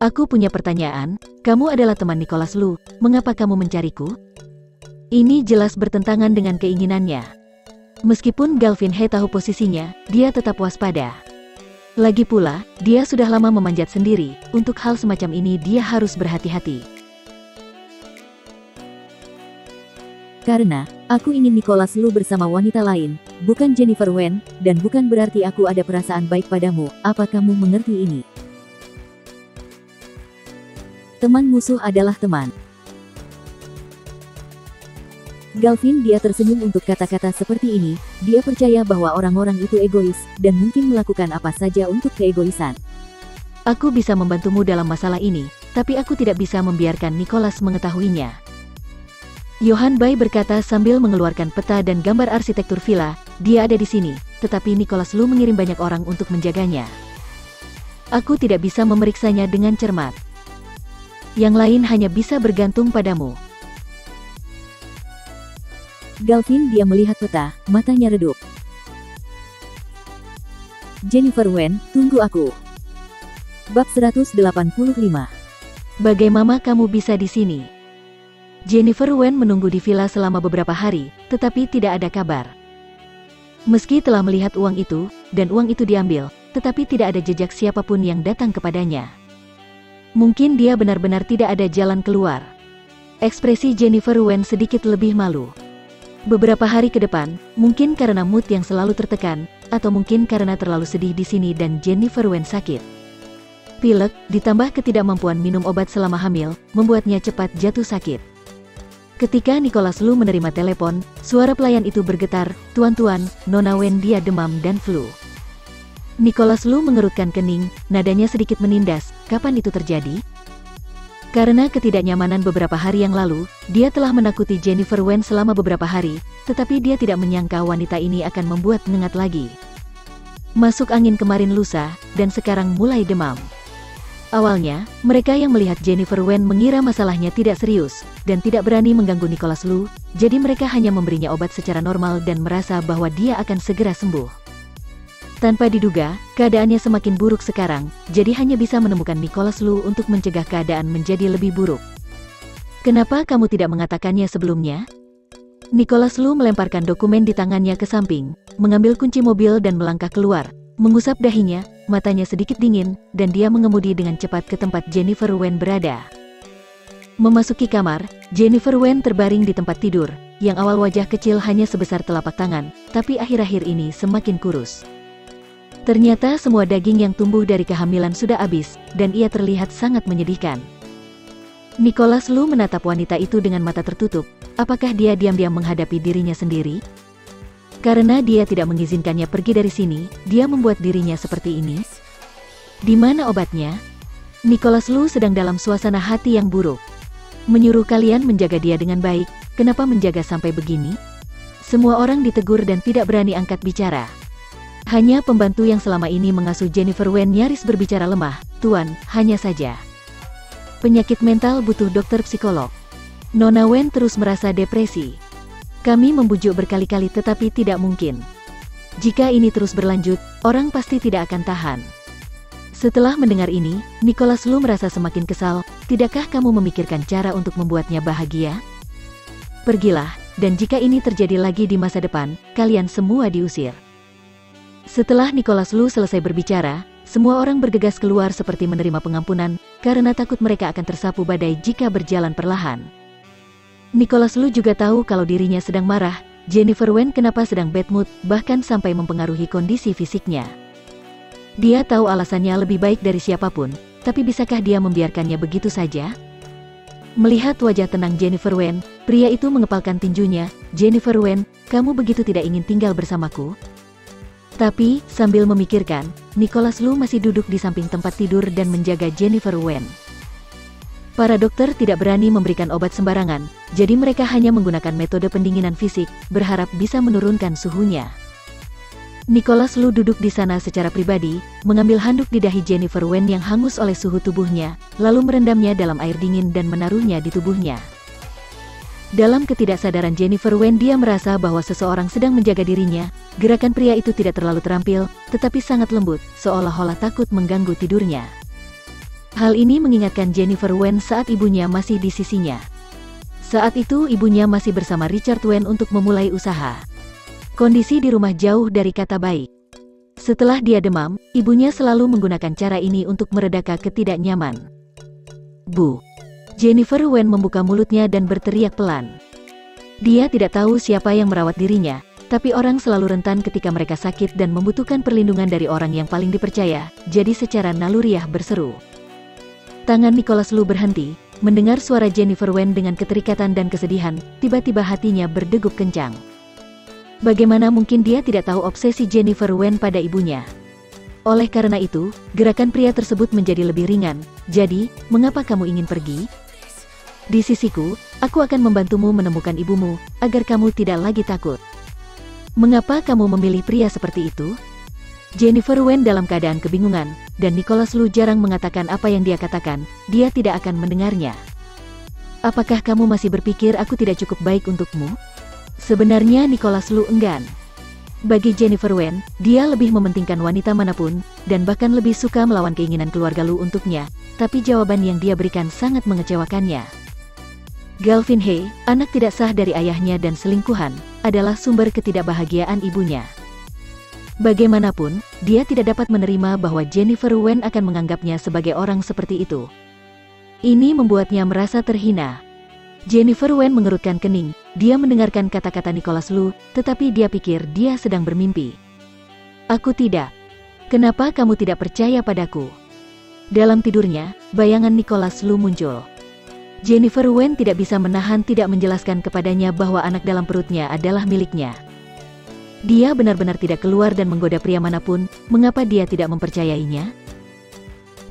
Aku punya pertanyaan, kamu adalah teman Nicholas Lu, mengapa kamu mencariku? Ini jelas bertentangan dengan keinginannya. Meskipun Galvin He tahu posisinya, dia tetap waspada. Lagi pula, dia sudah lama memanjat sendiri, untuk hal semacam ini dia harus berhati-hati. Karena, aku ingin Nicholas Lu bersama wanita lain, bukan Jennifer Wen, dan bukan berarti aku ada perasaan baik padamu, apa kamu mengerti ini? Teman musuh adalah teman. Galvin dia tersenyum untuk kata-kata seperti ini, dia percaya bahwa orang-orang itu egois, dan mungkin melakukan apa saja untuk keegoisan. Aku bisa membantumu dalam masalah ini, tapi aku tidak bisa membiarkan Nicholas mengetahuinya. Johan Bai berkata sambil mengeluarkan peta dan gambar arsitektur villa, dia ada di sini, tetapi Nicholas Lu mengirim banyak orang untuk menjaganya. Aku tidak bisa memeriksanya dengan cermat. Yang lain hanya bisa bergantung padamu. Galvin dia melihat peta, matanya redup. Jennifer Wen, tunggu aku. Bab 185. Bagaimana kamu bisa di sini? Jennifer Wen menunggu di villa selama beberapa hari, tetapi tidak ada kabar. Meski telah melihat uang itu, dan uang itu diambil, tetapi tidak ada jejak siapapun yang datang kepadanya. Mungkin dia benar-benar tidak ada jalan keluar. Ekspresi Jennifer Wen sedikit lebih malu. Beberapa hari ke depan, mungkin karena mood yang selalu tertekan, atau mungkin karena terlalu sedih di sini dan Jennifer Wen sakit. Pilek, ditambah ketidakmampuan minum obat selama hamil, membuatnya cepat jatuh sakit. Ketika Nicholas Lu menerima telepon, suara pelayan itu bergetar, "Tuan-tuan, Nona Wen dia demam dan flu." Nicholas Lu mengerutkan kening, nadanya sedikit menindas, "Kapan itu terjadi?" Karena ketidaknyamanan beberapa hari yang lalu, dia telah menakuti Jennifer Wen selama beberapa hari, tetapi dia tidak menyangka wanita ini akan membuat ngengat lagi. Masuk angin kemarin lusa, dan sekarang mulai demam. Awalnya, mereka yang melihat Jennifer Wen mengira masalahnya tidak serius, dan tidak berani mengganggu Nicholas Lu, jadi mereka hanya memberinya obat secara normal dan merasa bahwa dia akan segera sembuh. Tanpa diduga, keadaannya semakin buruk sekarang, jadi hanya bisa menemukan Nicholas Lu untuk mencegah keadaan menjadi lebih buruk. "Kenapa kamu tidak mengatakannya sebelumnya?" Nicholas Lu melemparkan dokumen di tangannya ke samping, mengambil kunci mobil dan melangkah keluar, mengusap dahinya, matanya sedikit dingin, dan dia mengemudi dengan cepat ke tempat Jennifer Wen berada. Memasuki kamar, Jennifer Wen terbaring di tempat tidur, yang awal wajah kecil hanya sebesar telapak tangan, tapi akhir-akhir ini semakin kurus. Ternyata semua daging yang tumbuh dari kehamilan sudah habis, dan ia terlihat sangat menyedihkan. Nicholas Lu menatap wanita itu dengan mata tertutup. Apakah dia diam-diam menghadapi dirinya sendiri? Karena dia tidak mengizinkannya pergi dari sini, dia membuat dirinya seperti ini. Di mana obatnya? Nicholas Lu sedang dalam suasana hati yang buruk. Menyuruh kalian menjaga dia dengan baik, kenapa menjaga sampai begini? Semua orang ditegur dan tidak berani angkat bicara. Hanya pembantu yang selama ini mengasuh Jennifer Wen nyaris berbicara lemah, "Tuan, hanya saja. Penyakit mental butuh dokter psikolog." Nona Wen terus merasa depresi. "Kami membujuk berkali-kali tetapi tidak mungkin. Jika ini terus berlanjut, orang pasti tidak akan tahan." Setelah mendengar ini, Nicholas Lu merasa semakin kesal. "Tidakkah kamu memikirkan cara untuk membuatnya bahagia? Pergilah, dan jika ini terjadi lagi di masa depan, kalian semua diusir." Setelah Nicholas Lu selesai berbicara, semua orang bergegas keluar seperti menerima pengampunan, karena takut mereka akan tersapu badai jika berjalan perlahan. Nicholas Lu juga tahu kalau dirinya sedang marah, Jennifer Wen kenapa sedang bad mood, bahkan sampai mempengaruhi kondisi fisiknya. Dia tahu alasannya lebih baik dari siapapun, tapi bisakah dia membiarkannya begitu saja? Melihat wajah tenang Jennifer Wen, pria itu mengepalkan tinjunya. "Jennifer Wen, kamu begitu tidak ingin tinggal bersamaku?" Tapi, sambil memikirkan, Nicholas Lu masih duduk di samping tempat tidur dan menjaga Jennifer Wen. Para dokter tidak berani memberikan obat sembarangan, jadi mereka hanya menggunakan metode pendinginan fisik, berharap bisa menurunkan suhunya. Nicholas Lu duduk di sana secara pribadi, mengambil handuk di dahi Jennifer Wen yang hangus oleh suhu tubuhnya, lalu merendamnya dalam air dingin dan menaruhnya di tubuhnya. Dalam ketidaksadaran Jennifer Wen dia merasa bahwa seseorang sedang menjaga dirinya. Gerakan pria itu tidak terlalu terampil, tetapi sangat lembut, seolah-olah takut mengganggu tidurnya. Hal ini mengingatkan Jennifer Wen saat ibunya masih di sisinya. Saat itu ibunya masih bersama Richard Wen untuk memulai usaha. Kondisi di rumah jauh dari kata baik. Setelah dia demam, ibunya selalu menggunakan cara ini untuk meredakan ketidaknyaman. "Bu." Jennifer Wen membuka mulutnya dan berteriak pelan. Dia tidak tahu siapa yang merawat dirinya, tapi orang selalu rentan ketika mereka sakit dan membutuhkan perlindungan dari orang yang paling dipercaya, jadi secara naluriah berseru. Tangan Nicholas Lu berhenti, mendengar suara Jennifer Wen dengan keterikatan dan kesedihan, tiba-tiba hatinya berdegup kencang. Bagaimana mungkin dia tidak tahu obsesi Jennifer Wen pada ibunya? Oleh karena itu, gerakan pria tersebut menjadi lebih ringan. "Jadi, mengapa kamu ingin pergi? Di sisiku, aku akan membantumu menemukan ibumu, agar kamu tidak lagi takut." "Mengapa kamu memilih pria seperti itu?" Jennifer Wen dalam keadaan kebingungan, dan Nicholas Lu jarang mengatakan apa yang dia katakan, dia tidak akan mendengarnya. "Apakah kamu masih berpikir aku tidak cukup baik untukmu?" Sebenarnya Nicholas Lu enggan. Bagi Jennifer Wen, dia lebih mementingkan wanita manapun, dan bahkan lebih suka melawan keinginan keluarga Lu untuknya, tapi jawaban yang dia berikan sangat mengecewakannya. Galvin He, anak tidak sah dari ayahnya dan selingkuhan, adalah sumber ketidakbahagiaan ibunya. Bagaimanapun, dia tidak dapat menerima bahwa Jennifer Wen akan menganggapnya sebagai orang seperti itu. Ini membuatnya merasa terhina. Jennifer Wen mengerutkan kening. Dia mendengarkan kata-kata Nicholas Lu, tetapi dia pikir dia sedang bermimpi. Aku tidak. Kenapa kamu tidak percaya padaku? Dalam tidurnya, bayangan Nicholas Lu muncul. Jennifer Wen tidak bisa menahan tidak menjelaskan kepadanya bahwa anak dalam perutnya adalah miliknya. Dia benar-benar tidak keluar dan menggoda pria manapun, mengapa dia tidak mempercayainya?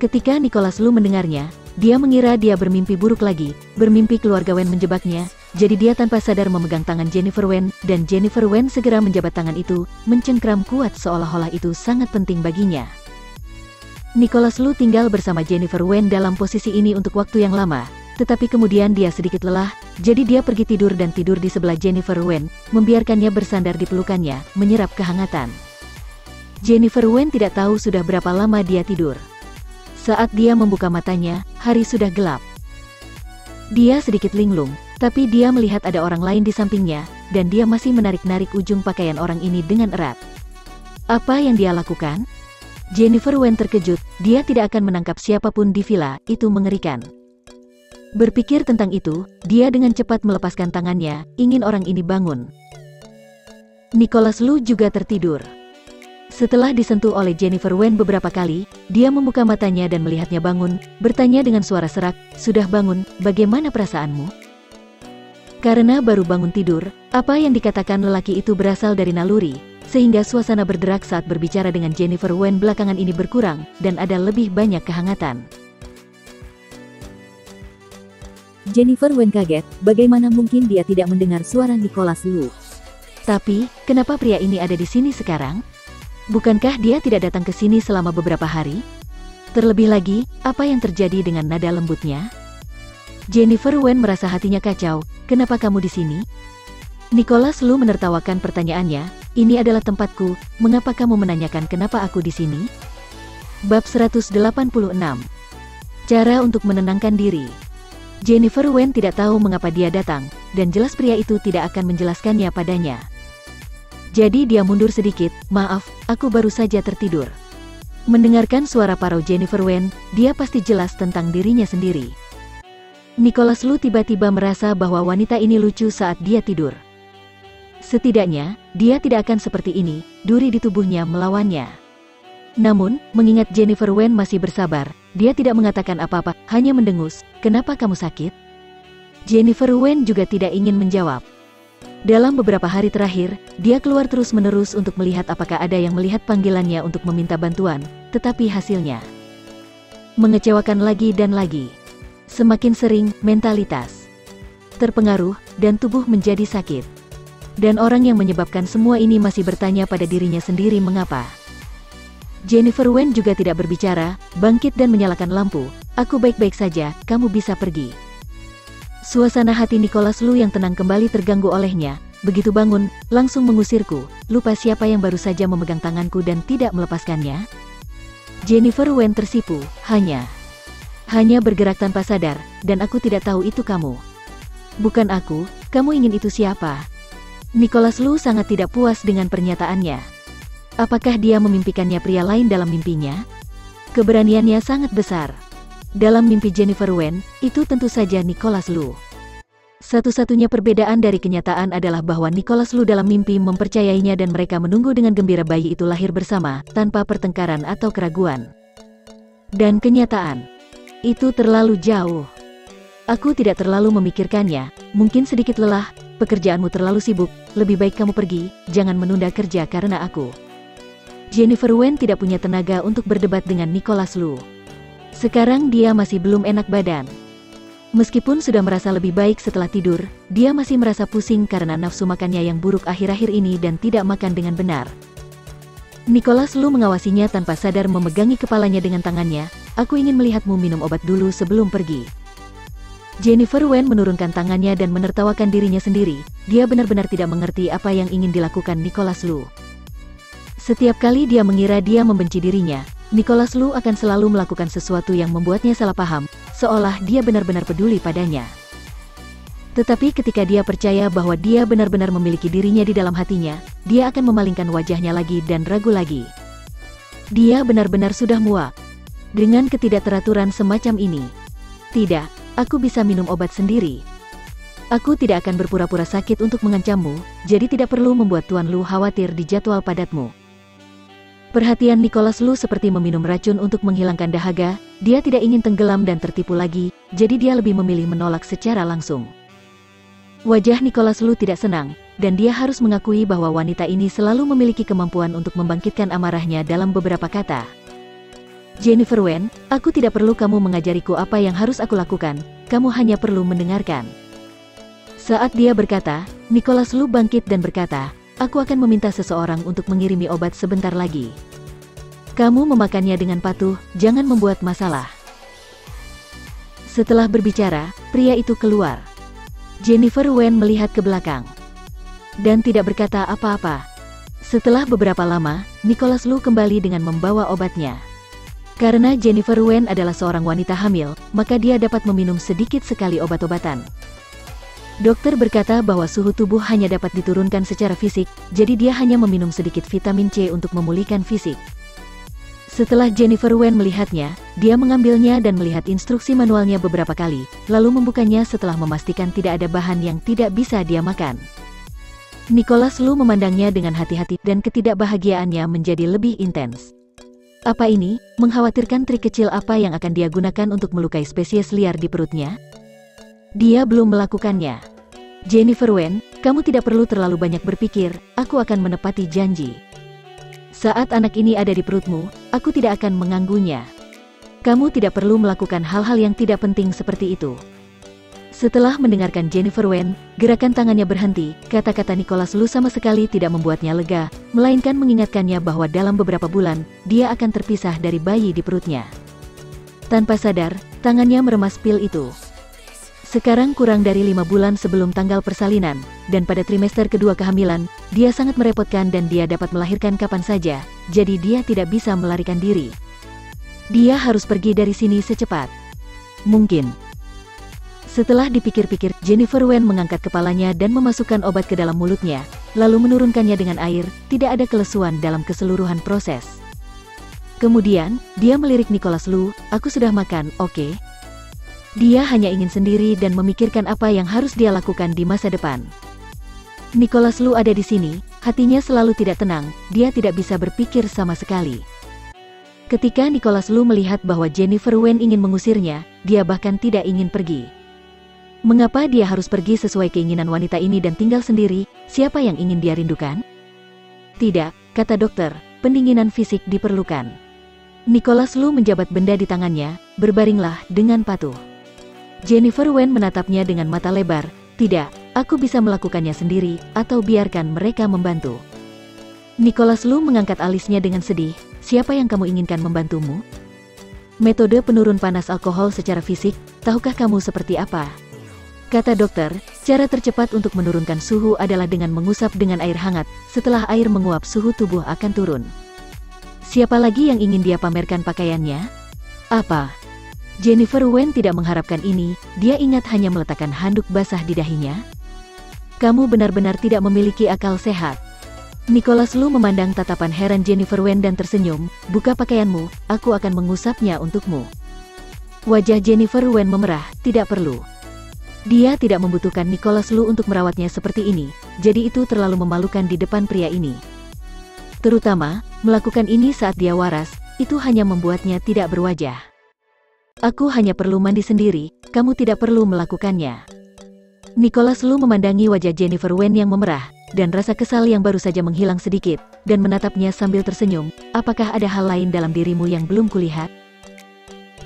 Ketika Nicholas Lu mendengarnya, dia mengira dia bermimpi buruk lagi, bermimpi keluarga Wen menjebaknya, jadi dia tanpa sadar memegang tangan Jennifer Wen, dan Jennifer Wen segera menjabat tangan itu, mencengkram kuat seolah-olah itu sangat penting baginya. Nicholas Lu tinggal bersama Jennifer Wen dalam posisi ini untuk waktu yang lama, tetapi kemudian dia sedikit lelah, jadi dia pergi tidur dan tidur di sebelah Jennifer Wen, membiarkannya bersandar di pelukannya, menyerap kehangatan. Jennifer Wen tidak tahu sudah berapa lama dia tidur. Saat dia membuka matanya, hari sudah gelap. Dia sedikit linglung, tapi dia melihat ada orang lain di sampingnya, dan dia masih menarik-narik ujung pakaian orang ini dengan erat. Apa yang dia lakukan? Jennifer Wen terkejut, dia tidak akan menangkap siapapun di villa, itu mengerikan. Berpikir tentang itu, dia dengan cepat melepaskan tangannya, ingin orang ini bangun. Nicholas Lu juga tertidur. Setelah disentuh oleh Jennifer Wen beberapa kali, dia membuka matanya dan melihatnya bangun, bertanya dengan suara serak, "Sudah bangun, bagaimana perasaanmu?" Karena baru bangun tidur, apa yang dikatakan lelaki itu berasal dari naluri, sehingga suasana berderak saat berbicara dengan Jennifer Wen belakangan ini berkurang, dan ada lebih banyak kehangatan. Jennifer Wen kaget, bagaimana mungkin dia tidak mendengar suara Nicholas Lu. Tapi, kenapa pria ini ada di sini sekarang? Bukankah dia tidak datang ke sini selama beberapa hari? Terlebih lagi, apa yang terjadi dengan nada lembutnya? Jennifer Wen merasa hatinya kacau, kenapa kamu di sini? Nicholas Lu menertawakan pertanyaannya, ini adalah tempatku, mengapa kamu menanyakan kenapa aku di sini? Bab 186. Cara untuk menenangkan diri. Jennifer Wen tidak tahu mengapa dia datang, dan jelas pria itu tidak akan menjelaskannya padanya. Jadi dia mundur sedikit, "Maaf, aku baru saja tertidur." Mendengarkan suara parau Jennifer Wen, dia pasti jelas tentang dirinya sendiri. Nicholas Lu tiba-tiba merasa bahwa wanita ini lucu saat dia tidur. Setidaknya, dia tidak akan seperti ini, duri di tubuhnya melawannya. Namun, mengingat Jennifer Wen masih bersabar, dia tidak mengatakan apa-apa, hanya mendengus, "Kenapa kamu sakit?" Jennifer Wen juga tidak ingin menjawab. Dalam beberapa hari terakhir, dia keluar terus-menerus untuk melihat apakah ada yang melihat panggilannya untuk meminta bantuan, tetapi hasilnya mengecewakan lagi dan lagi. Semakin sering, mentalitas terpengaruh, dan tubuh menjadi sakit. Dan orang yang menyebabkan semua ini masih bertanya pada dirinya sendiri mengapa. Jennifer Wen juga tidak berbicara, bangkit dan menyalakan lampu. "Aku baik-baik saja, kamu bisa pergi." Suasana hati Nicholas Lu yang tenang kembali terganggu olehnya. Begitu bangun, langsung mengusirku, lupa siapa yang baru saja memegang tanganku dan tidak melepaskannya. Jennifer Wen tersipu, hanya bergerak tanpa sadar, dan aku tidak tahu itu kamu. Bukan aku, kamu ingin itu siapa? Nicholas Lu sangat tidak puas dengan pernyataannya. Apakah dia memimpikannya pria lain dalam mimpinya? Keberaniannya sangat besar. Dalam mimpi Jennifer Wen, itu tentu saja Nicholas Lu. Satu-satunya perbedaan dari kenyataan adalah bahwa Nicholas Lu dalam mimpi mempercayainya dan mereka menunggu dengan gembira bayi itu lahir bersama, tanpa pertengkaran atau keraguan. Dan kenyataan itu terlalu jauh. Aku tidak terlalu memikirkannya, mungkin sedikit lelah, pekerjaanmu terlalu sibuk, lebih baik kamu pergi, jangan menunda kerja karena aku. Jennifer Wen tidak punya tenaga untuk berdebat dengan Nicholas Lu. Sekarang dia masih belum enak badan. Meskipun sudah merasa lebih baik setelah tidur, dia masih merasa pusing karena nafsu makannya yang buruk akhir-akhir ini dan tidak makan dengan benar. Nicholas Lu mengawasinya tanpa sadar memegangi kepalanya dengan tangannya, "Aku ingin melihatmu minum obat dulu sebelum pergi." Jennifer Wen menurunkan tangannya dan menertawakan dirinya sendiri, dia benar-benar tidak mengerti apa yang ingin dilakukan Nicholas Lu. Setiap kali dia mengira dia membenci dirinya, Nicholas Lu akan selalu melakukan sesuatu yang membuatnya salah paham, seolah dia benar-benar peduli padanya. Tetapi ketika dia percaya bahwa dia benar-benar memiliki dirinya di dalam hatinya, dia akan memalingkan wajahnya lagi dan ragu lagi. Dia benar-benar sudah muak dengan ketidakteraturan semacam ini. "Tidak, aku bisa minum obat sendiri." Aku tidak akan berpura-pura sakit untuk mengancammu, jadi tidak perlu membuat Tuan Lu khawatir di jadwal padatmu. Perhatian Nicholas Lu seperti meminum racun untuk menghilangkan dahaga, dia tidak ingin tenggelam dan tertipu lagi, jadi dia lebih memilih menolak secara langsung. Wajah Nicholas Lu tidak senang, dan dia harus mengakui bahwa wanita ini selalu memiliki kemampuan untuk membangkitkan amarahnya dalam beberapa kata. Jennifer Wen, aku tidak perlu kamu mengajariku apa yang harus aku lakukan, kamu hanya perlu mendengarkan. Saat dia berkata, Nicholas Lu bangkit dan berkata, aku akan meminta seseorang untuk mengirimi obat sebentar lagi. Kamu memakannya dengan patuh, jangan membuat masalah. Setelah berbicara, pria itu keluar. Jennifer Wen melihat ke belakang dan tidak berkata apa-apa. Setelah beberapa lama, Nicholas Lu kembali dengan membawa obatnya. Karena Jennifer Wen adalah seorang wanita hamil, maka dia dapat meminum sedikit sekali obat-obatan. Dokter berkata bahwa suhu tubuh hanya dapat diturunkan secara fisik, jadi dia hanya meminum sedikit vitamin C untuk memulihkan fisik. Setelah Jennifer Wen melihatnya, dia mengambilnya dan melihat instruksi manualnya beberapa kali, lalu membukanya setelah memastikan tidak ada bahan yang tidak bisa dia makan. Nicholas Lu memandangnya dengan hati-hati dan ketidakbahagiaannya menjadi lebih intens. Apa ini? Mengkhawatirkan trik kecil apa yang akan dia gunakan untuk melukai spesies liar di perutnya? Dia belum melakukannya. Jennifer Wen, kamu tidak perlu terlalu banyak berpikir, aku akan menepati janji. Saat anak ini ada di perutmu, aku tidak akan mengganggunya. Kamu tidak perlu melakukan hal-hal yang tidak penting seperti itu. Setelah mendengarkan Jennifer Wen, gerakan tangannya berhenti, kata-kata Nicholas Lu sama sekali tidak membuatnya lega, melainkan mengingatkannya bahwa dalam beberapa bulan, dia akan terpisah dari bayi di perutnya. Tanpa sadar, tangannya meremas pil itu. Sekarang kurang dari 5 bulan sebelum tanggal persalinan, dan pada trimester kedua kehamilan, dia sangat merepotkan dan dia dapat melahirkan kapan saja, jadi dia tidak bisa melarikan diri. Dia harus pergi dari sini secepat mungkin. Setelah dipikir-pikir, Jennifer Wen mengangkat kepalanya dan memasukkan obat ke dalam mulutnya, lalu menurunkannya dengan air, tidak ada kelesuan dalam keseluruhan proses. Kemudian, dia melirik Nicholas Lu, aku sudah makan, oke? Dia hanya ingin sendiri dan memikirkan apa yang harus dia lakukan di masa depan. Nicholas Lu ada di sini, hatinya selalu tidak tenang, dia tidak bisa berpikir sama sekali. Ketika Nicholas Lu melihat bahwa Jennifer Wen ingin mengusirnya, dia bahkan tidak ingin pergi. Mengapa dia harus pergi sesuai keinginan wanita ini dan tinggal sendiri? Siapa yang ingin dia rindukan? Tidak, kata dokter, pendinginan fisik diperlukan. Nicholas Lu menjabat benda di tangannya, berbaringlah dengan patuh. Jennifer Wen menatapnya dengan mata lebar, tidak, aku bisa melakukannya sendiri, atau biarkan mereka membantu. Nicholas Lu mengangkat alisnya dengan sedih, siapa yang kamu inginkan membantumu? Metode penurun panas alkohol secara fisik, tahukah kamu seperti apa? Kata dokter, cara tercepat untuk menurunkan suhu adalah dengan mengusap dengan air hangat, setelah air menguap suhu tubuh akan turun. Siapa lagi yang ingin dia pamerkan pakaiannya? Apa? Jennifer Wen tidak mengharapkan ini, dia ingat hanya meletakkan handuk basah di dahinya. Kamu benar-benar tidak memiliki akal sehat. Nicholas Lu memandang tatapan heran Jennifer Wen dan tersenyum, buka pakaianmu, aku akan mengusapnya untukmu. Wajah Jennifer Wen memerah, tidak perlu. Dia tidak membutuhkan Nicholas Lu untuk merawatnya seperti ini, jadi itu terlalu memalukan di depan pria ini. Terutama, melakukan ini saat dia waras, itu hanya membuatnya tidak berwajah. Aku hanya perlu mandi sendiri, kamu tidak perlu melakukannya. Nicholas Lu memandangi wajah Jennifer Wen yang memerah, dan rasa kesal yang baru saja menghilang sedikit, dan menatapnya sambil tersenyum, apakah ada hal lain dalam dirimu yang belum kulihat?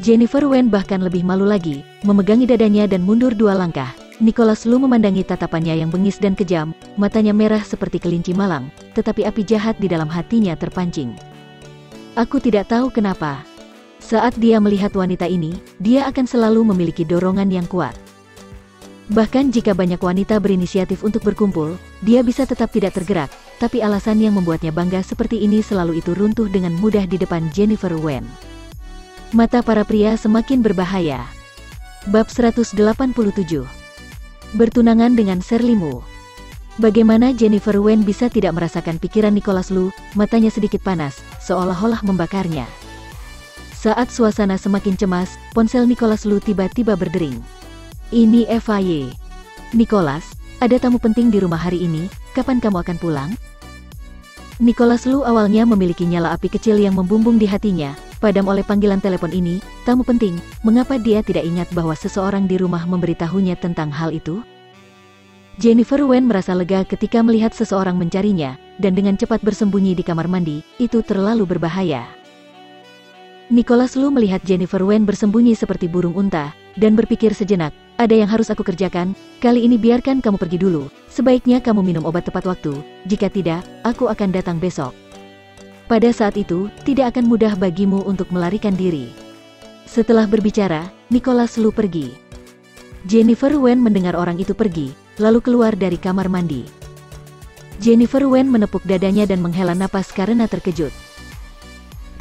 Jennifer Wen bahkan lebih malu lagi, memegangi dadanya dan mundur 2 langkah. Nicholas Lu memandangi tatapannya yang bengis dan kejam, matanya merah seperti kelinci malang, tetapi api jahat di dalam hatinya terpancing. Aku tidak tahu kenapa. Saat dia melihat wanita ini, dia akan selalu memiliki dorongan yang kuat. Bahkan jika banyak wanita berinisiatif untuk berkumpul, dia bisa tetap tidak tergerak, tapi alasan yang membuatnya bangga seperti ini selalu itu runtuh dengan mudah di depan Jennifer Wen. Mata para pria semakin berbahaya. Bab 187. Bertunangan dengan Shirley Mu. Bagaimana Jennifer Wen bisa tidak merasakan pikiran Nicholas Lu, matanya sedikit panas, seolah-olah membakarnya. Saat suasana semakin cemas, ponsel Nicholas Lu tiba-tiba berdering. Ini FAY. Nicholas, ada tamu penting di rumah hari ini, kapan kamu akan pulang? Nicholas Lu awalnya memiliki nyala api kecil yang membumbung di hatinya, padam oleh panggilan telepon ini, tamu penting, mengapa dia tidak ingat bahwa seseorang di rumah memberitahunya tentang hal itu? Jennifer Wen merasa lega ketika melihat seseorang mencarinya, dan dengan cepat bersembunyi di kamar mandi, itu terlalu berbahaya. Nicholas Lu melihat Jennifer Wen bersembunyi seperti burung unta, dan berpikir sejenak, ada yang harus aku kerjakan, kali ini biarkan kamu pergi dulu, sebaiknya kamu minum obat tepat waktu, jika tidak, aku akan datang besok. Pada saat itu, tidak akan mudah bagimu untuk melarikan diri. Setelah berbicara, Nicholas Lu pergi. Jennifer Wen mendengar orang itu pergi, lalu keluar dari kamar mandi. Jennifer Wen menepuk dadanya dan menghela napas karena terkejut.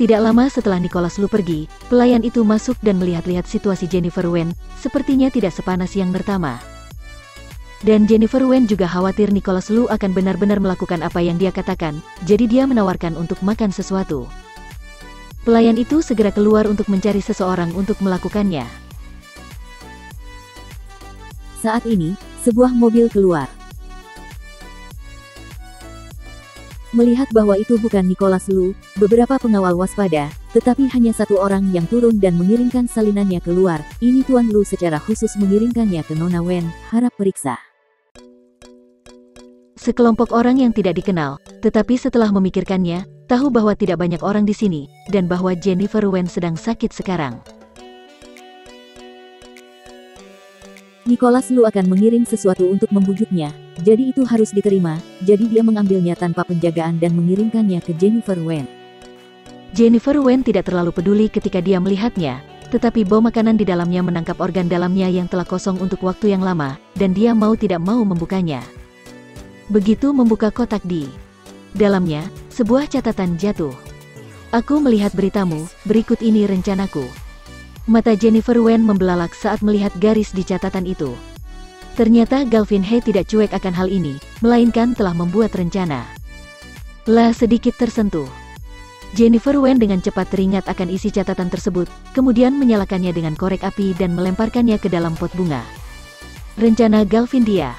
Tidak lama setelah Nicholas Lu pergi, pelayan itu masuk dan melihat-lihat situasi Jennifer Wen, sepertinya tidak sepanas yang pertama. Dan Jennifer Wen juga khawatir Nicholas Lu akan benar-benar melakukan apa yang dia katakan, jadi dia menawarkan untuk makan sesuatu. Pelayan itu segera keluar untuk mencari seseorang untuk melakukannya. Saat ini, sebuah mobil keluar. Melihat bahwa itu bukan Nicholas Lu, beberapa pengawal waspada, tetapi hanya satu orang yang turun dan mengiringkan salinannya keluar. Ini Tuan Lu secara khusus mengiringkannya ke Nona Wen, harap periksa. Sekelompok orang yang tidak dikenal, tetapi setelah memikirkannya, tahu bahwa tidak banyak orang di sini, dan bahwa Jennifer Wen sedang sakit sekarang. Nicholas Lu akan mengirim sesuatu untuk membujuknya, jadi itu harus diterima, jadi dia mengambilnya tanpa penjagaan dan mengirimkannya ke Jennifer Wen. Jennifer Wen tidak terlalu peduli ketika dia melihatnya, tetapi bau makanan di dalamnya menangkap organ dalamnya yang telah kosong untuk waktu yang lama, dan dia mau tidak mau membukanya. Begitu membuka kotak di dalamnya, sebuah catatan jatuh. Aku melihat beritamu, berikut ini rencanaku. Mata Jennifer Wen membelalak saat melihat garis di catatan itu. Ternyata Galvin He tidak cuek akan hal ini, melainkan telah membuat rencana. Lah sedikit tersentuh. Jennifer Wen dengan cepat teringat akan isi catatan tersebut, kemudian menyalakannya dengan korek api dan melemparkannya ke dalam pot bunga. Rencana Galvin dia.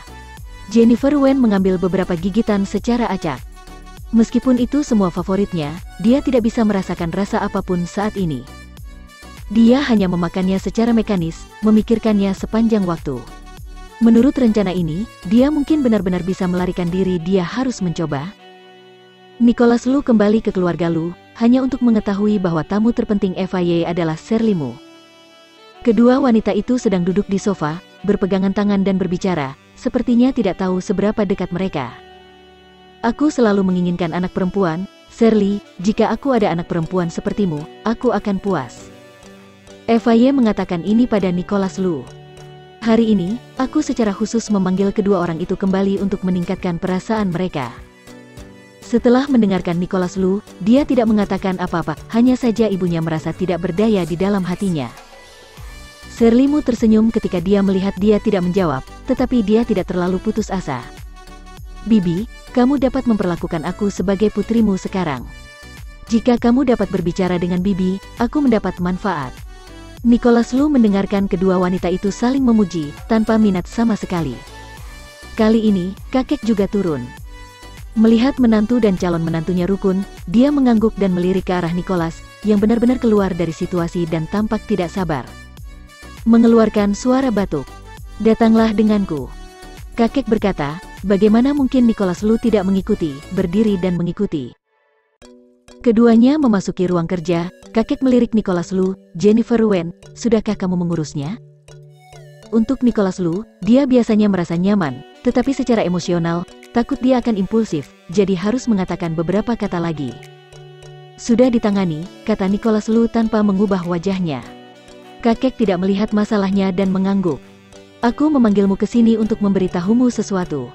Jennifer Wen mengambil beberapa gigitan secara acak. Meskipun itu semua favoritnya, dia tidak bisa merasakan rasa apapun saat ini. Dia hanya memakannya secara mekanis, memikirkannya sepanjang waktu. Menurut rencana ini, dia mungkin benar-benar bisa melarikan diri. Dia harus mencoba. Nicholas Lu kembali ke keluarga Lu, hanya untuk mengetahui bahwa tamu terpenting FIA adalah Shirley Mu. Kedua wanita itu sedang duduk di sofa, berpegangan tangan dan berbicara, sepertinya tidak tahu seberapa dekat mereka. Aku selalu menginginkan anak perempuan, Shirley, jika aku ada anak perempuan sepertimu, aku akan puas. FIA mengatakan ini pada Nicholas Lu. Hari ini, aku secara khusus memanggil kedua orang itu kembali untuk meningkatkan perasaan mereka. Setelah mendengarkan Nicholas Lu, dia tidak mengatakan apa-apa, hanya saja ibunya merasa tidak berdaya di dalam hatinya. Shirley Mu tersenyum ketika dia melihat dia tidak menjawab, tetapi dia tidak terlalu putus asa. Bibi, kamu dapat memperlakukan aku sebagai putrimu sekarang. Jika kamu dapat berbicara dengan Bibi, aku mendapat manfaat. Nicholas Lu mendengarkan kedua wanita itu saling memuji, tanpa minat sama sekali. Kali ini, kakek juga turun. Melihat menantu dan calon menantunya rukun, dia mengangguk dan melirik ke arah Nicholas, yang benar-benar keluar dari situasi dan tampak tidak sabar. Mengeluarkan suara batuk. Datanglah denganku. Kakek berkata, bagaimana mungkin Nicholas Lu tidak mengikuti, berdiri dan mengikuti. Keduanya memasuki ruang kerja, kakek melirik Nicholas Lu, Jennifer Wen, sudahkah kamu mengurusnya? Untuk Nicholas Lu, dia biasanya merasa nyaman, tetapi secara emosional, takut dia akan impulsif, jadi harus mengatakan beberapa kata lagi. Sudah ditangani, kata Nicholas Lu tanpa mengubah wajahnya. Kakek tidak melihat masalahnya dan mengangguk. Aku memanggilmu ke sini untuk memberitahumu sesuatu.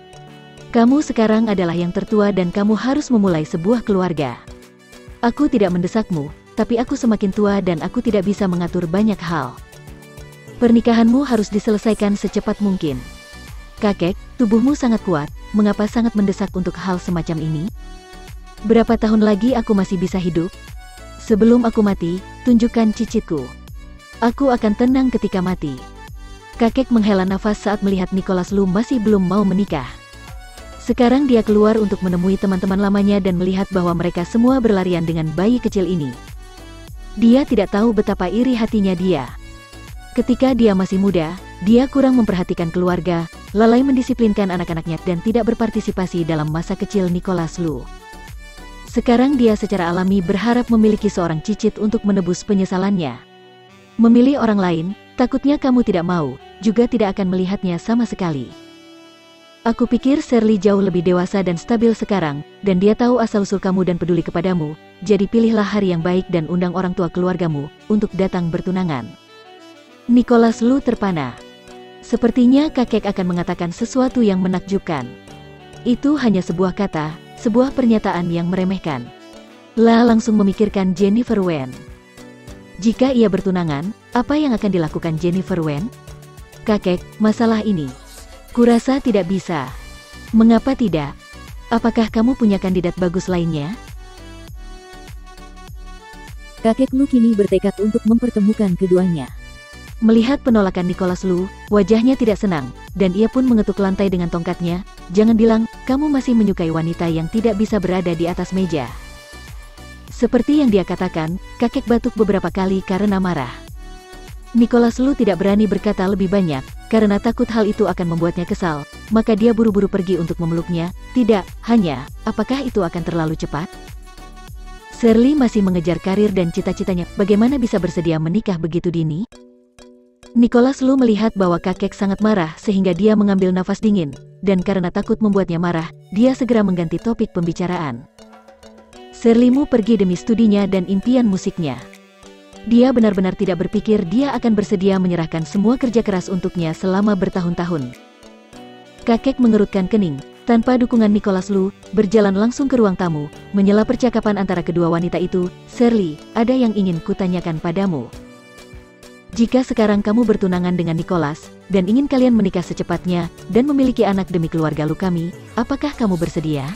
Kamu sekarang adalah yang tertua dan kamu harus memulai sebuah keluarga. Aku tidak mendesakmu, tapi aku semakin tua dan aku tidak bisa mengatur banyak hal. Pernikahanmu harus diselesaikan secepat mungkin. Kakek, tubuhmu sangat kuat, mengapa sangat mendesak untuk hal semacam ini? Berapa tahun lagi aku masih bisa hidup? Sebelum aku mati, tunjukkan cicitku. Aku akan tenang ketika mati. Kakek menghela nafas saat melihat Nicholas Lu masih belum mau menikah. Sekarang dia keluar untuk menemui teman-teman lamanya dan melihat bahwa mereka semua berlarian dengan bayi kecil ini. Dia tidak tahu betapa iri hatinya dia. Ketika dia masih muda, dia kurang memperhatikan keluarga, lalai mendisiplinkan anak-anaknya dan tidak berpartisipasi dalam masa kecil Nicholas Lu. Sekarang dia secara alami berharap memiliki seorang cicit untuk menebus penyesalannya. Memilih orang lain, takutnya kamu tidak mau, juga tidak akan melihatnya sama sekali. Aku pikir Shirley jauh lebih dewasa dan stabil sekarang, dan dia tahu asal-usul kamu dan peduli kepadamu, jadi pilihlah hari yang baik dan undang orang tua keluargamu untuk datang bertunangan. Nicholas Lu terpana. Sepertinya kakek akan mengatakan sesuatu yang menakjubkan. Itu hanya sebuah kata, sebuah pernyataan yang meremehkan. La langsung memikirkan Jennifer Wen. Jika ia bertunangan, apa yang akan dilakukan Jennifer Wen? Kakek, masalah ini. Kurasa tidak bisa. Mengapa tidak? Apakah kamu punya kandidat bagus lainnya? Kakek Lu kini bertekad untuk mempertemukan keduanya. Melihat penolakan Nicholas Lu, wajahnya tidak senang, dan ia pun mengetuk lantai dengan tongkatnya. Jangan bilang, kamu masih menyukai wanita yang tidak bisa berada di atas meja. Seperti yang dia katakan, kakek batuk beberapa kali karena marah. Nicholas Lu tidak berani berkata lebih banyak, karena takut hal itu akan membuatnya kesal, maka dia buru-buru pergi untuk memeluknya. Tidak, hanya, apakah itu akan terlalu cepat? Shirley masih mengejar karir dan cita-citanya, bagaimana bisa bersedia menikah begitu dini? Nicholas Lu melihat bahwa kakek sangat marah sehingga dia mengambil nafas dingin, dan karena takut membuatnya marah, dia segera mengganti topik pembicaraan. Shirley Mu pergi demi studinya dan impian musiknya. Dia benar-benar tidak berpikir dia akan bersedia menyerahkan semua kerja keras untuknya selama bertahun-tahun. Kakek mengerutkan kening, tanpa dukungan Nicholas Lu, berjalan langsung ke ruang tamu, menyela percakapan antara kedua wanita itu. Shirley, ada yang ingin kutanyakan padamu. Jika sekarang kamu bertunangan dengan Nicholas, dan ingin kalian menikah secepatnya, dan memiliki anak demi keluarga Lu kami, apakah kamu bersedia?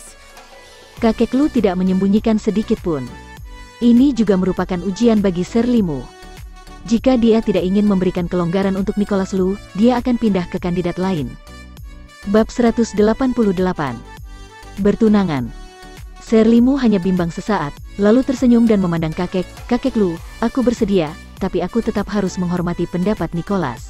Kakek Lu tidak menyembunyikan sedikit pun. Ini juga merupakan ujian bagi Shirley Mu. Jika dia tidak ingin memberikan kelonggaran untuk Nicholas Lu, dia akan pindah ke kandidat lain. Bab 188. Bertunangan. Shirley Mu hanya bimbang sesaat, lalu tersenyum dan memandang kakek. Kakek Lu, aku bersedia, tapi aku tetap harus menghormati pendapat Nicholas.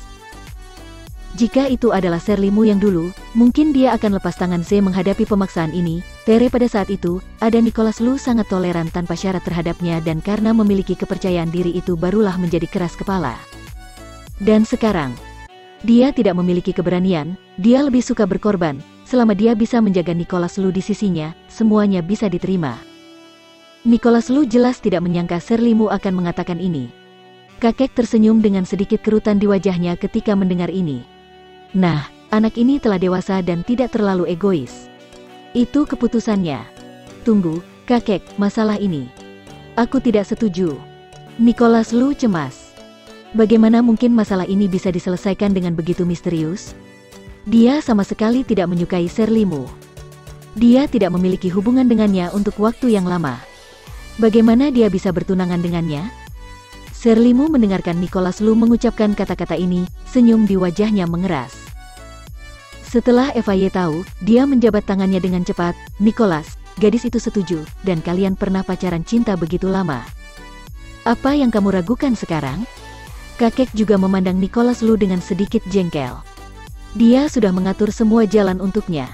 Jika itu adalah Shirley Mu yang dulu, mungkin dia akan lepas tangan menghadapi pemaksaan ini. Tere pada saat itu, ada Nicholas Lu sangat toleran tanpa syarat terhadapnya dan karena memiliki kepercayaan diri itu barulah menjadi keras kepala. Dan sekarang, dia tidak memiliki keberanian, dia lebih suka berkorban. Selama dia bisa menjaga Nicholas Lu di sisinya, semuanya bisa diterima. Nicholas Lu jelas tidak menyangka Shirley Mu akan mengatakan ini. Kakek tersenyum dengan sedikit kerutan di wajahnya ketika mendengar ini. Nah, anak ini telah dewasa dan tidak terlalu egois. Itu keputusannya. Tunggu, kakek, masalah ini. Aku tidak setuju. Nicholas Lu cemas. Bagaimana mungkin masalah ini bisa diselesaikan dengan begitu misterius? Dia sama sekali tidak menyukai Shirley Mu. Dia tidak memiliki hubungan dengannya untuk waktu yang lama. Bagaimana dia bisa bertunangan dengannya? Shirley Mu mendengarkan Nicholas Lu mengucapkan kata-kata ini, senyum di wajahnya mengeras. Setelah FY tahu, dia menjabat tangannya dengan cepat. Nicholas, gadis itu setuju, dan kalian pernah pacaran cinta begitu lama. Apa yang kamu ragukan sekarang? Kakek juga memandang Nicholas Lu dengan sedikit jengkel. Dia sudah mengatur semua jalan untuknya.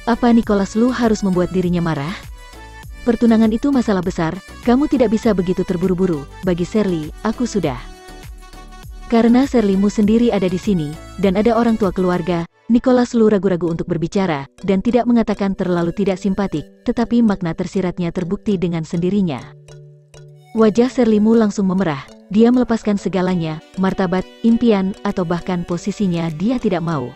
Apa Nicholas Lu harus membuat dirinya marah? Pertunangan itu masalah besar, kamu tidak bisa begitu terburu-buru. Bagi Shirley, aku sudah. Karena Shirley Mu sendiri ada di sini, dan ada orang tua keluarga, Nicholas Lu ragu-ragu untuk berbicara, dan tidak mengatakan terlalu tidak simpatik, tetapi makna tersiratnya terbukti dengan sendirinya. Wajah Shirley Mu langsung memerah, dia melepaskan segalanya, martabat, impian, atau bahkan posisinya dia tidak mau.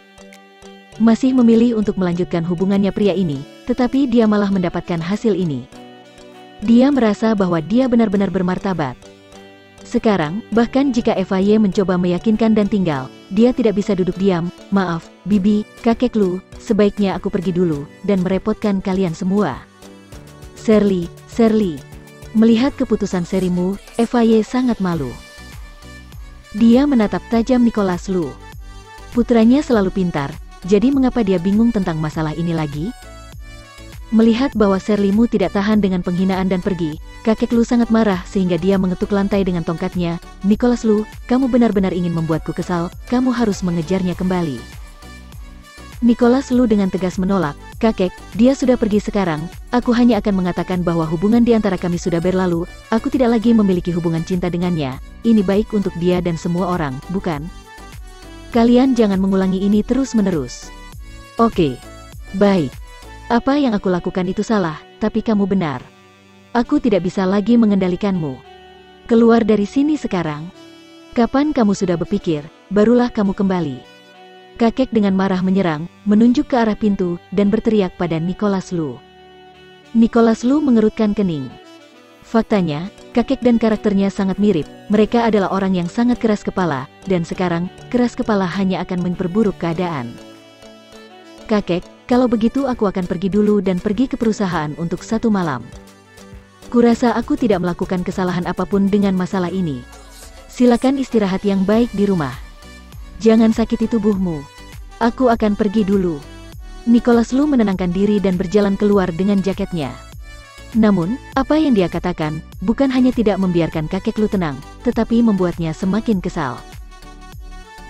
Masih memilih untuk melanjutkan hubungannya pria ini, tetapi dia malah mendapatkan hasil ini. Dia merasa bahwa dia benar-benar bermartabat. Sekarang, bahkan jika FY mencoba meyakinkan dan tinggal, dia tidak bisa duduk diam. Maaf, Bibi, kakek Lu, sebaiknya aku pergi dulu, dan merepotkan kalian semua. Shirley. Melihat keputusan Shirley Mu, FY sangat malu. Dia menatap tajam Nicholas Lu. Putranya selalu pintar, jadi mengapa dia bingung tentang masalah ini lagi? Melihat bahwa Shirley Mu tidak tahan dengan penghinaan dan pergi, kakek Lu sangat marah sehingga dia mengetuk lantai dengan tongkatnya. Nicholas Lu, kamu benar-benar ingin membuatku kesal, kamu harus mengejarnya kembali. Nicholas Lu dengan tegas menolak, kakek, dia sudah pergi sekarang, aku hanya akan mengatakan bahwa hubungan di antara kami sudah berlalu, aku tidak lagi memiliki hubungan cinta dengannya, ini baik untuk dia dan semua orang, bukan? Kalian jangan mengulangi ini terus-menerus. Oke. Baik. Apa yang aku lakukan itu salah, tapi kamu benar. Aku tidak bisa lagi mengendalikanmu. Keluar dari sini sekarang. Kapan kamu sudah berpikir, barulah kamu kembali. Kakek dengan marah menyerang, menunjuk ke arah pintu, dan berteriak pada Nicholas Lu. Nicholas Lu mengerutkan kening. Faktanya, kakek dan karakternya sangat mirip, mereka adalah orang yang sangat keras kepala, dan sekarang, keras kepala hanya akan memperburuk keadaan. Kakek, kalau begitu aku akan pergi dulu dan pergi ke perusahaan untuk 1 malam. Kurasa aku tidak melakukan kesalahan apapun dengan masalah ini. Silakan istirahat yang baik di rumah. Jangan sakiti tubuhmu. Aku akan pergi dulu. Nicholas Lu menenangkan diri dan berjalan keluar dengan jaketnya. Namun, apa yang dia katakan, bukan hanya tidak membiarkan kakek Lu tenang, tetapi membuatnya semakin kesal.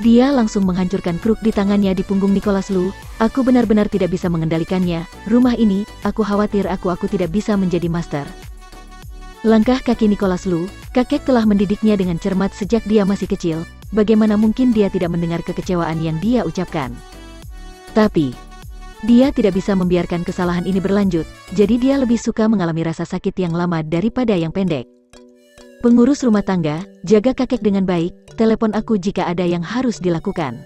Dia langsung menghancurkan kruk di tangannya di punggung Nicholas Lu. Aku benar-benar tidak bisa mengendalikannya, rumah ini, aku khawatir aku tidak bisa menjadi master. Langkah kaki Nicholas Lu, kakek telah mendidiknya dengan cermat sejak dia masih kecil, bagaimana mungkin dia tidak mendengar kekecewaan yang dia ucapkan. Tapi, dia tidak bisa membiarkan kesalahan ini berlanjut, jadi dia lebih suka mengalami rasa sakit yang lama daripada yang pendek. Pengurus rumah tangga, jaga kakek dengan baik, telepon aku jika ada yang harus dilakukan.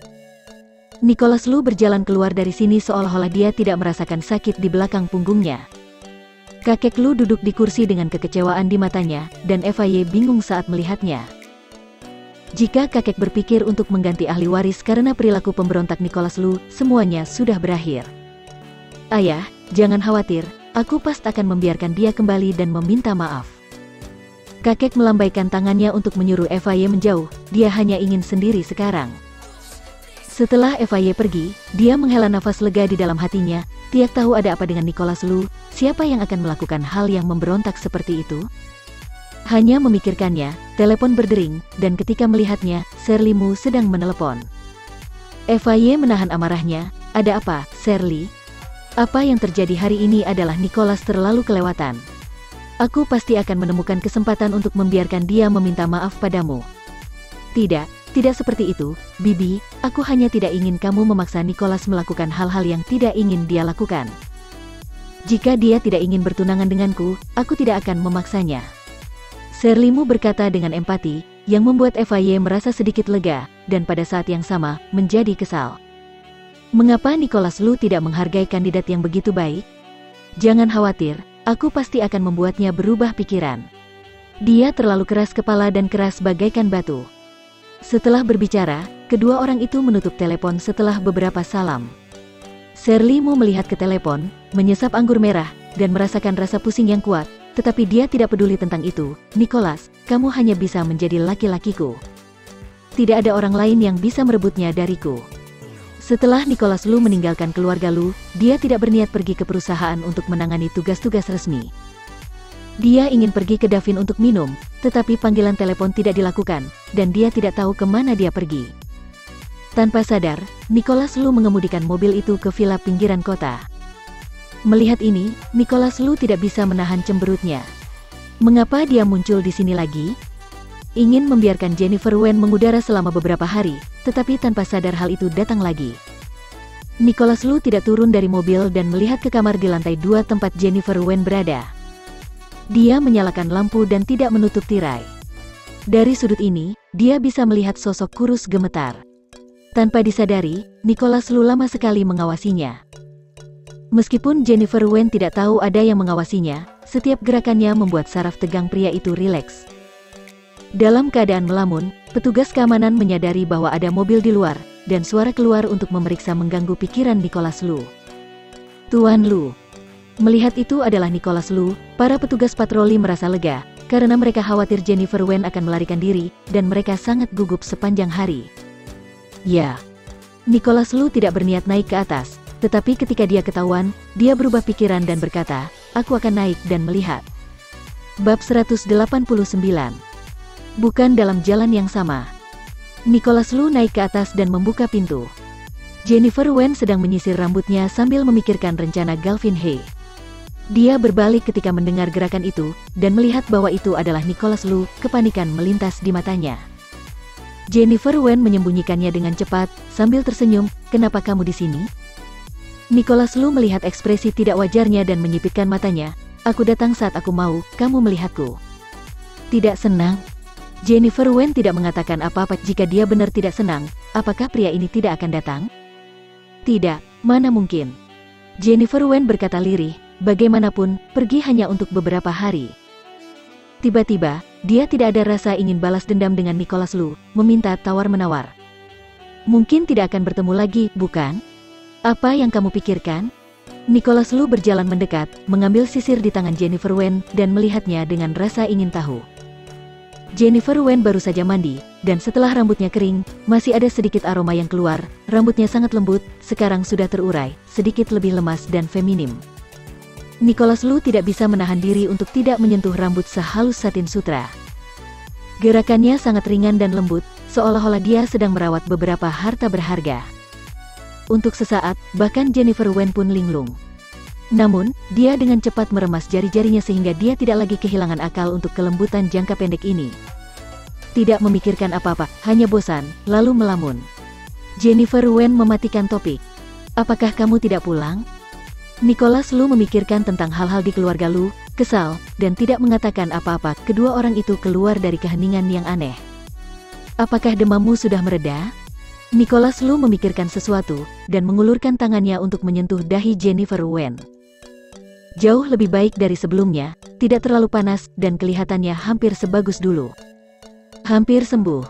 Nicholas Lu berjalan keluar dari sini seolah-olah dia tidak merasakan sakit di belakang punggungnya. Kakek Lu duduk di kursi dengan kekecewaan di matanya, dan Eva-Ye bingung saat melihatnya. Jika kakek berpikir untuk mengganti ahli waris karena perilaku pemberontak Nicholas Lu, semuanya sudah berakhir. Ayah, jangan khawatir, aku pasti akan membiarkan dia kembali dan meminta maaf. Kakek melambaikan tangannya untuk menyuruh Eva-Ye menjauh, dia hanya ingin sendiri sekarang. Setelah Eva-Ye pergi, dia menghela nafas lega di dalam hatinya, tiak tahu ada apa dengan Nicholas Lu, siapa yang akan melakukan hal yang memberontak seperti itu? Hanya memikirkannya, telepon berdering, dan ketika melihatnya, Shirley Mu sedang menelepon. Eva-Ye menahan amarahnya, ada apa, Shirley? Apa yang terjadi hari ini adalah Nicholas terlalu kelewatan. Aku pasti akan menemukan kesempatan untuk membiarkan dia meminta maaf padamu. Tidak seperti itu, Bibi, aku hanya tidak ingin kamu memaksa Nicholas melakukan hal-hal yang tidak ingin dia lakukan. Jika dia tidak ingin bertunangan denganku, aku tidak akan memaksanya. Shirley Mu berkata dengan empati, yang membuat Eva-Ye merasa sedikit lega, dan pada saat yang sama, menjadi kesal. Mengapa Nicholas Lu tidak menghargai kandidat yang begitu baik? Jangan khawatir, aku pasti akan membuatnya berubah pikiran. Dia terlalu keras kepala dan keras bagaikan batu. Setelah berbicara, kedua orang itu menutup telepon setelah beberapa salam. Shirley Mu melihat ke telepon, menyesap anggur merah, dan merasakan rasa pusing yang kuat, tetapi dia tidak peduli tentang itu. Nicholas, kamu hanya bisa menjadi laki-lakiku. Tidak ada orang lain yang bisa merebutnya dariku. Setelah Nicholas Lu meninggalkan keluarga Lu, dia tidak berniat pergi ke perusahaan untuk menangani tugas-tugas resmi. Dia ingin pergi ke Davin untuk minum, tetapi panggilan telepon tidak dilakukan, dan dia tidak tahu kemana dia pergi. Tanpa sadar, Nicholas Lu mengemudikan mobil itu ke villa pinggiran kota. Melihat ini, Nicholas Lu tidak bisa menahan cemberutnya. Mengapa dia muncul di sini lagi? Ingin membiarkan Jennifer Wen mengudara selama beberapa hari, tetapi tanpa sadar hal itu datang lagi. Nicholas Lu tidak turun dari mobil dan melihat ke kamar di lantai 2 tempat Jennifer Wen berada. Dia menyalakan lampu dan tidak menutup tirai. Dari sudut ini, dia bisa melihat sosok kurus gemetar. Tanpa disadari, Nicholas Lu lama sekali mengawasinya. Meskipun Jennifer Wen tidak tahu ada yang mengawasinya, setiap gerakannya membuat saraf tegang pria itu rileks. Dalam keadaan melamun, petugas keamanan menyadari bahwa ada mobil di luar, dan suara keluar untuk memeriksa mengganggu pikiran Nicholas Lu. Tuan Lu. Melihat itu adalah Nicholas Lu, para petugas patroli merasa lega, karena mereka khawatir Jennifer Wen akan melarikan diri, dan mereka sangat gugup sepanjang hari. Ya. Nicholas Lu tidak berniat naik ke atas, tetapi ketika dia ketahuan, dia berubah pikiran dan berkata, aku akan naik dan melihat. Bab 189. Bukan dalam jalan yang sama. Nicholas Lu naik ke atas dan membuka pintu. Jennifer Wen sedang menyisir rambutnya sambil memikirkan rencana Galvin He. Dia berbalik ketika mendengar gerakan itu, dan melihat bahwa itu adalah Nicholas Lu. Kepanikan melintas di matanya. Jennifer Wen menyembunyikannya dengan cepat, sambil tersenyum, kenapa kamu di sini? Nicholas Lu melihat ekspresi tidak wajarnya dan menyipitkan matanya, aku datang saat aku mau, kamu melihatku. Tidak senang? Jennifer Wen tidak mengatakan apa-apa. Jika dia benar tidak senang, apakah pria ini tidak akan datang? Tidak, mana mungkin. Jennifer Wen berkata lirih, bagaimanapun, pergi hanya untuk beberapa hari. Tiba-tiba, dia tidak ada rasa ingin balas dendam dengan Nicholas Lu, meminta tawar-menawar. Mungkin tidak akan bertemu lagi, bukan? Apa yang kamu pikirkan? Nicholas Lu berjalan mendekat, mengambil sisir di tangan Jennifer Wen, dan melihatnya dengan rasa ingin tahu. Jennifer Wen baru saja mandi, dan setelah rambutnya kering, masih ada sedikit aroma yang keluar. Rambutnya sangat lembut, sekarang sudah terurai, sedikit lebih lemas dan feminim. Nicholas Lu tidak bisa menahan diri untuk tidak menyentuh rambut sehalus satin sutra. Gerakannya sangat ringan dan lembut, seolah-olah dia sedang merawat beberapa harta berharga. Untuk sesaat, bahkan Jennifer Wen pun linglung. Namun, dia dengan cepat meremas jari-jarinya sehingga dia tidak lagi kehilangan akal untuk kelembutan jangka pendek ini. Tidak memikirkan apa-apa, hanya bosan, lalu melamun. Jennifer Wen mematikan topik. Apakah kamu tidak pulang? Nicholas Lu memikirkan tentang hal-hal di keluarga Lu, kesal, dan tidak mengatakan apa-apa. Kedua orang itu keluar dari keheningan yang aneh. Apakah demammu sudah mereda? Nicholas Lu memikirkan sesuatu, dan mengulurkan tangannya untuk menyentuh dahi Jennifer Wen. Jauh lebih baik dari sebelumnya, tidak terlalu panas, dan kelihatannya hampir sebagus dulu. Hampir sembuh.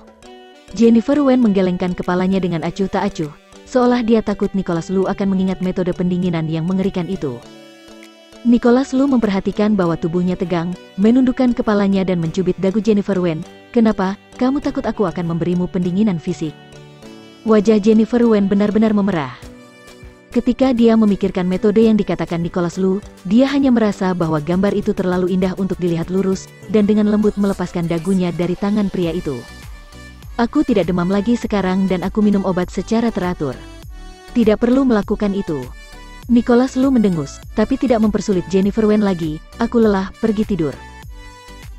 Jennifer Wen menggelengkan kepalanya dengan acuh tak acuh, seolah dia takut Nicholas Lu akan mengingat metode pendinginan yang mengerikan itu. Nicholas Lu memperhatikan bahwa tubuhnya tegang, menundukkan kepalanya dan mencubit dagu Jennifer Wen. Kenapa? Kamu takut aku akan memberimu pendinginan fisik? Wajah Jennifer Wen benar-benar memerah. Ketika dia memikirkan metode yang dikatakan Nicholas Lu, dia hanya merasa bahwa gambar itu terlalu indah untuk dilihat lurus, dan dengan lembut melepaskan dagunya dari tangan pria itu. Aku tidak demam lagi sekarang dan aku minum obat secara teratur. Tidak perlu melakukan itu. Nicholas Lu mendengus, tapi tidak mempersulit Jennifer Wen lagi. Aku lelah, pergi tidur.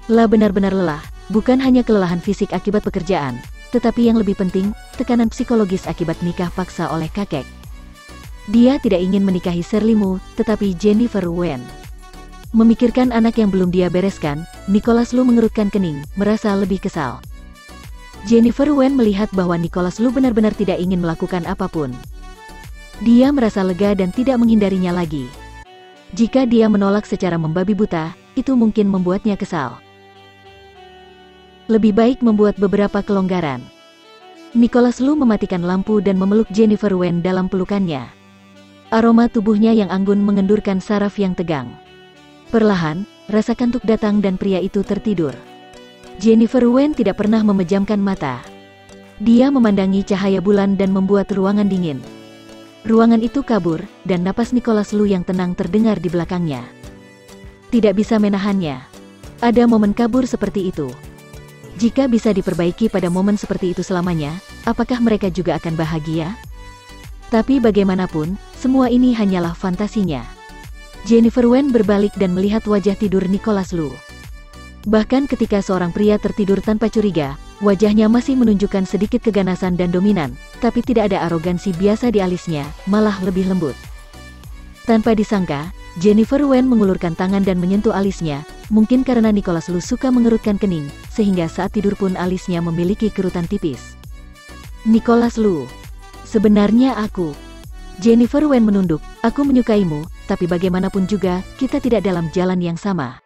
Lah benar-benar lelah, bukan hanya kelelahan fisik akibat pekerjaan, tetapi yang lebih penting, tekanan psikologis akibat nikah paksa oleh kakek. Dia tidak ingin menikahi Shirley Mu, tetapi Jennifer Wen. Memikirkan anak yang belum dia bereskan, Nicholas Lu mengerutkan kening, merasa lebih kesal. Jennifer Wen melihat bahwa Nicholas Lu benar-benar tidak ingin melakukan apapun. Dia merasa lega dan tidak menghindarinya lagi. Jika dia menolak secara membabi buta, itu mungkin membuatnya kesal. Lebih baik membuat beberapa kelonggaran. Nicholas Lu mematikan lampu dan memeluk Jennifer Wen dalam pelukannya. Aroma tubuhnya yang anggun mengendurkan saraf yang tegang. Perlahan, rasa kantuk datang dan pria itu tertidur. Jennifer Wen tidak pernah memejamkan mata. Dia memandangi cahaya bulan dan membuat ruangan dingin. Ruangan itu kabur, dan napas Nicholas Lu yang tenang terdengar di belakangnya. Tidak bisa menahannya. Ada momen kabur seperti itu. Jika bisa diperbaiki pada momen seperti itu selamanya, apakah mereka juga akan bahagia? Tapi bagaimanapun, semua ini hanyalah fantasinya. Jennifer Wen berbalik dan melihat wajah tidur Nicholas Lu. Bahkan ketika seorang pria tertidur tanpa curiga, wajahnya masih menunjukkan sedikit keganasan dan dominan, tapi tidak ada arogansi biasa di alisnya, malah lebih lembut. Tanpa disangka, Jennifer Wen mengulurkan tangan dan menyentuh alisnya, mungkin karena Nicholas Lu suka mengerutkan kening, sehingga saat tidur pun alisnya memiliki kerutan tipis. Nicholas Lu. Sebenarnya aku. Jennifer Wen menunduk, aku menyukaimu, tapi bagaimanapun juga, kita tidak dalam jalan yang sama.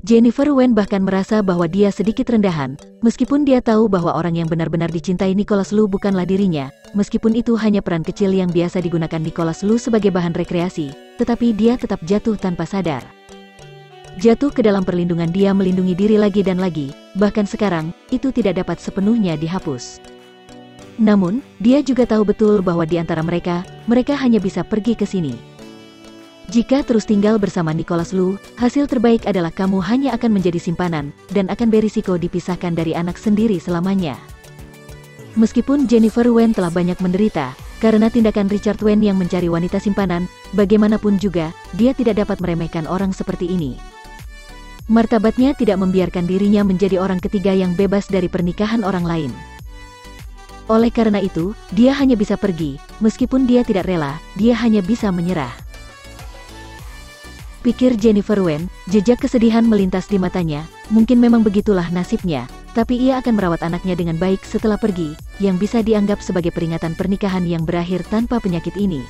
Jennifer Wen bahkan merasa bahwa dia sedikit rendahan, meskipun dia tahu bahwa orang yang benar-benar dicintai Nicholas Lu bukanlah dirinya, meskipun itu hanya peran kecil yang biasa digunakan Nicholas Lu sebagai bahan rekreasi, tetapi dia tetap jatuh tanpa sadar. Jatuh ke dalam perlindungan dia melindungi diri lagi dan lagi, bahkan sekarang, itu tidak dapat sepenuhnya dihapus. Namun, dia juga tahu betul bahwa di antara mereka hanya bisa pergi ke sini. Jika terus tinggal bersama Nicholas Lu, hasil terbaik adalah kamu hanya akan menjadi simpanan, dan akan berisiko dipisahkan dari anak sendiri selamanya. Meskipun Jennifer Wen telah banyak menderita, karena tindakan Richard Wen yang mencari wanita simpanan, bagaimanapun juga, dia tidak dapat meremehkan orang seperti ini. Martabatnya tidak membiarkan dirinya menjadi orang ketiga yang bebas dari pernikahan orang lain. Oleh karena itu, dia hanya bisa pergi, meskipun dia tidak rela, dia hanya bisa menyerah. Pikir Jennifer Wen, jejak kesedihan melintas di matanya, mungkin memang begitulah nasibnya, tapi ia akan merawat anaknya dengan baik setelah pergi, yang bisa dianggap sebagai peringatan pernikahan yang berakhir tanpa penyakit ini.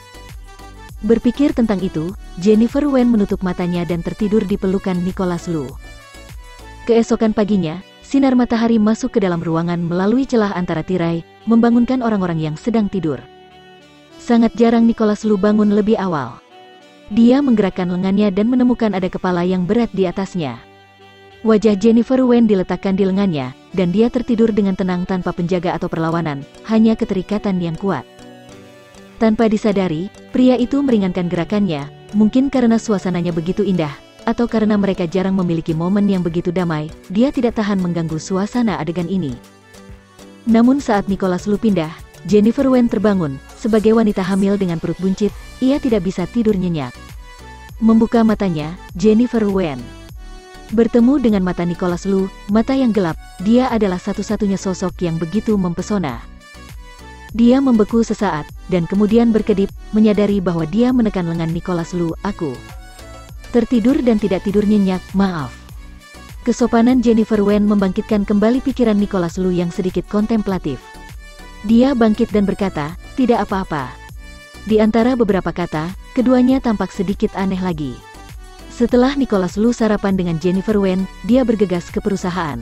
Berpikir tentang itu, Jennifer Wen menutup matanya dan tertidur di pelukan Nicholas Lu. Keesokan paginya, sinar matahari masuk ke dalam ruangan melalui celah antara tirai, membangunkan orang-orang yang sedang tidur. Sangat jarang Nicholas Lu bangun lebih awal. Dia menggerakkan lengannya dan menemukan ada kepala yang berat di atasnya. Wajah Jennifer Wen diletakkan di lengannya, dan dia tertidur dengan tenang tanpa penjaga atau perlawanan, hanya keterikatan yang kuat. Tanpa disadari, pria itu meringankan gerakannya, mungkin karena suasananya begitu indah, atau karena mereka jarang memiliki momen yang begitu damai, dia tidak tahan mengganggu suasana adegan ini. Namun saat Nicholas Lu pindah, Jennifer Wen terbangun, sebagai wanita hamil dengan perut buncit, ia tidak bisa tidur nyenyak. Membuka matanya, Jennifer Wen bertemu dengan mata Nicholas Lu, mata yang gelap, dia adalah satu-satunya sosok yang begitu mempesona. Dia membeku sesaat, dan kemudian berkedip, menyadari bahwa dia menekan lengan Nicholas Lu, aku tertidur dan tidak tidur nyenyak, maaf. Kesopanan Jennifer Wen membangkitkan kembali pikiran Nicholas Lu yang sedikit kontemplatif. Dia bangkit dan berkata, tidak apa-apa. Di antara beberapa kata, keduanya tampak sedikit aneh lagi. Setelah Nicholas Lu sarapan dengan Jennifer Wen, dia bergegas ke perusahaan.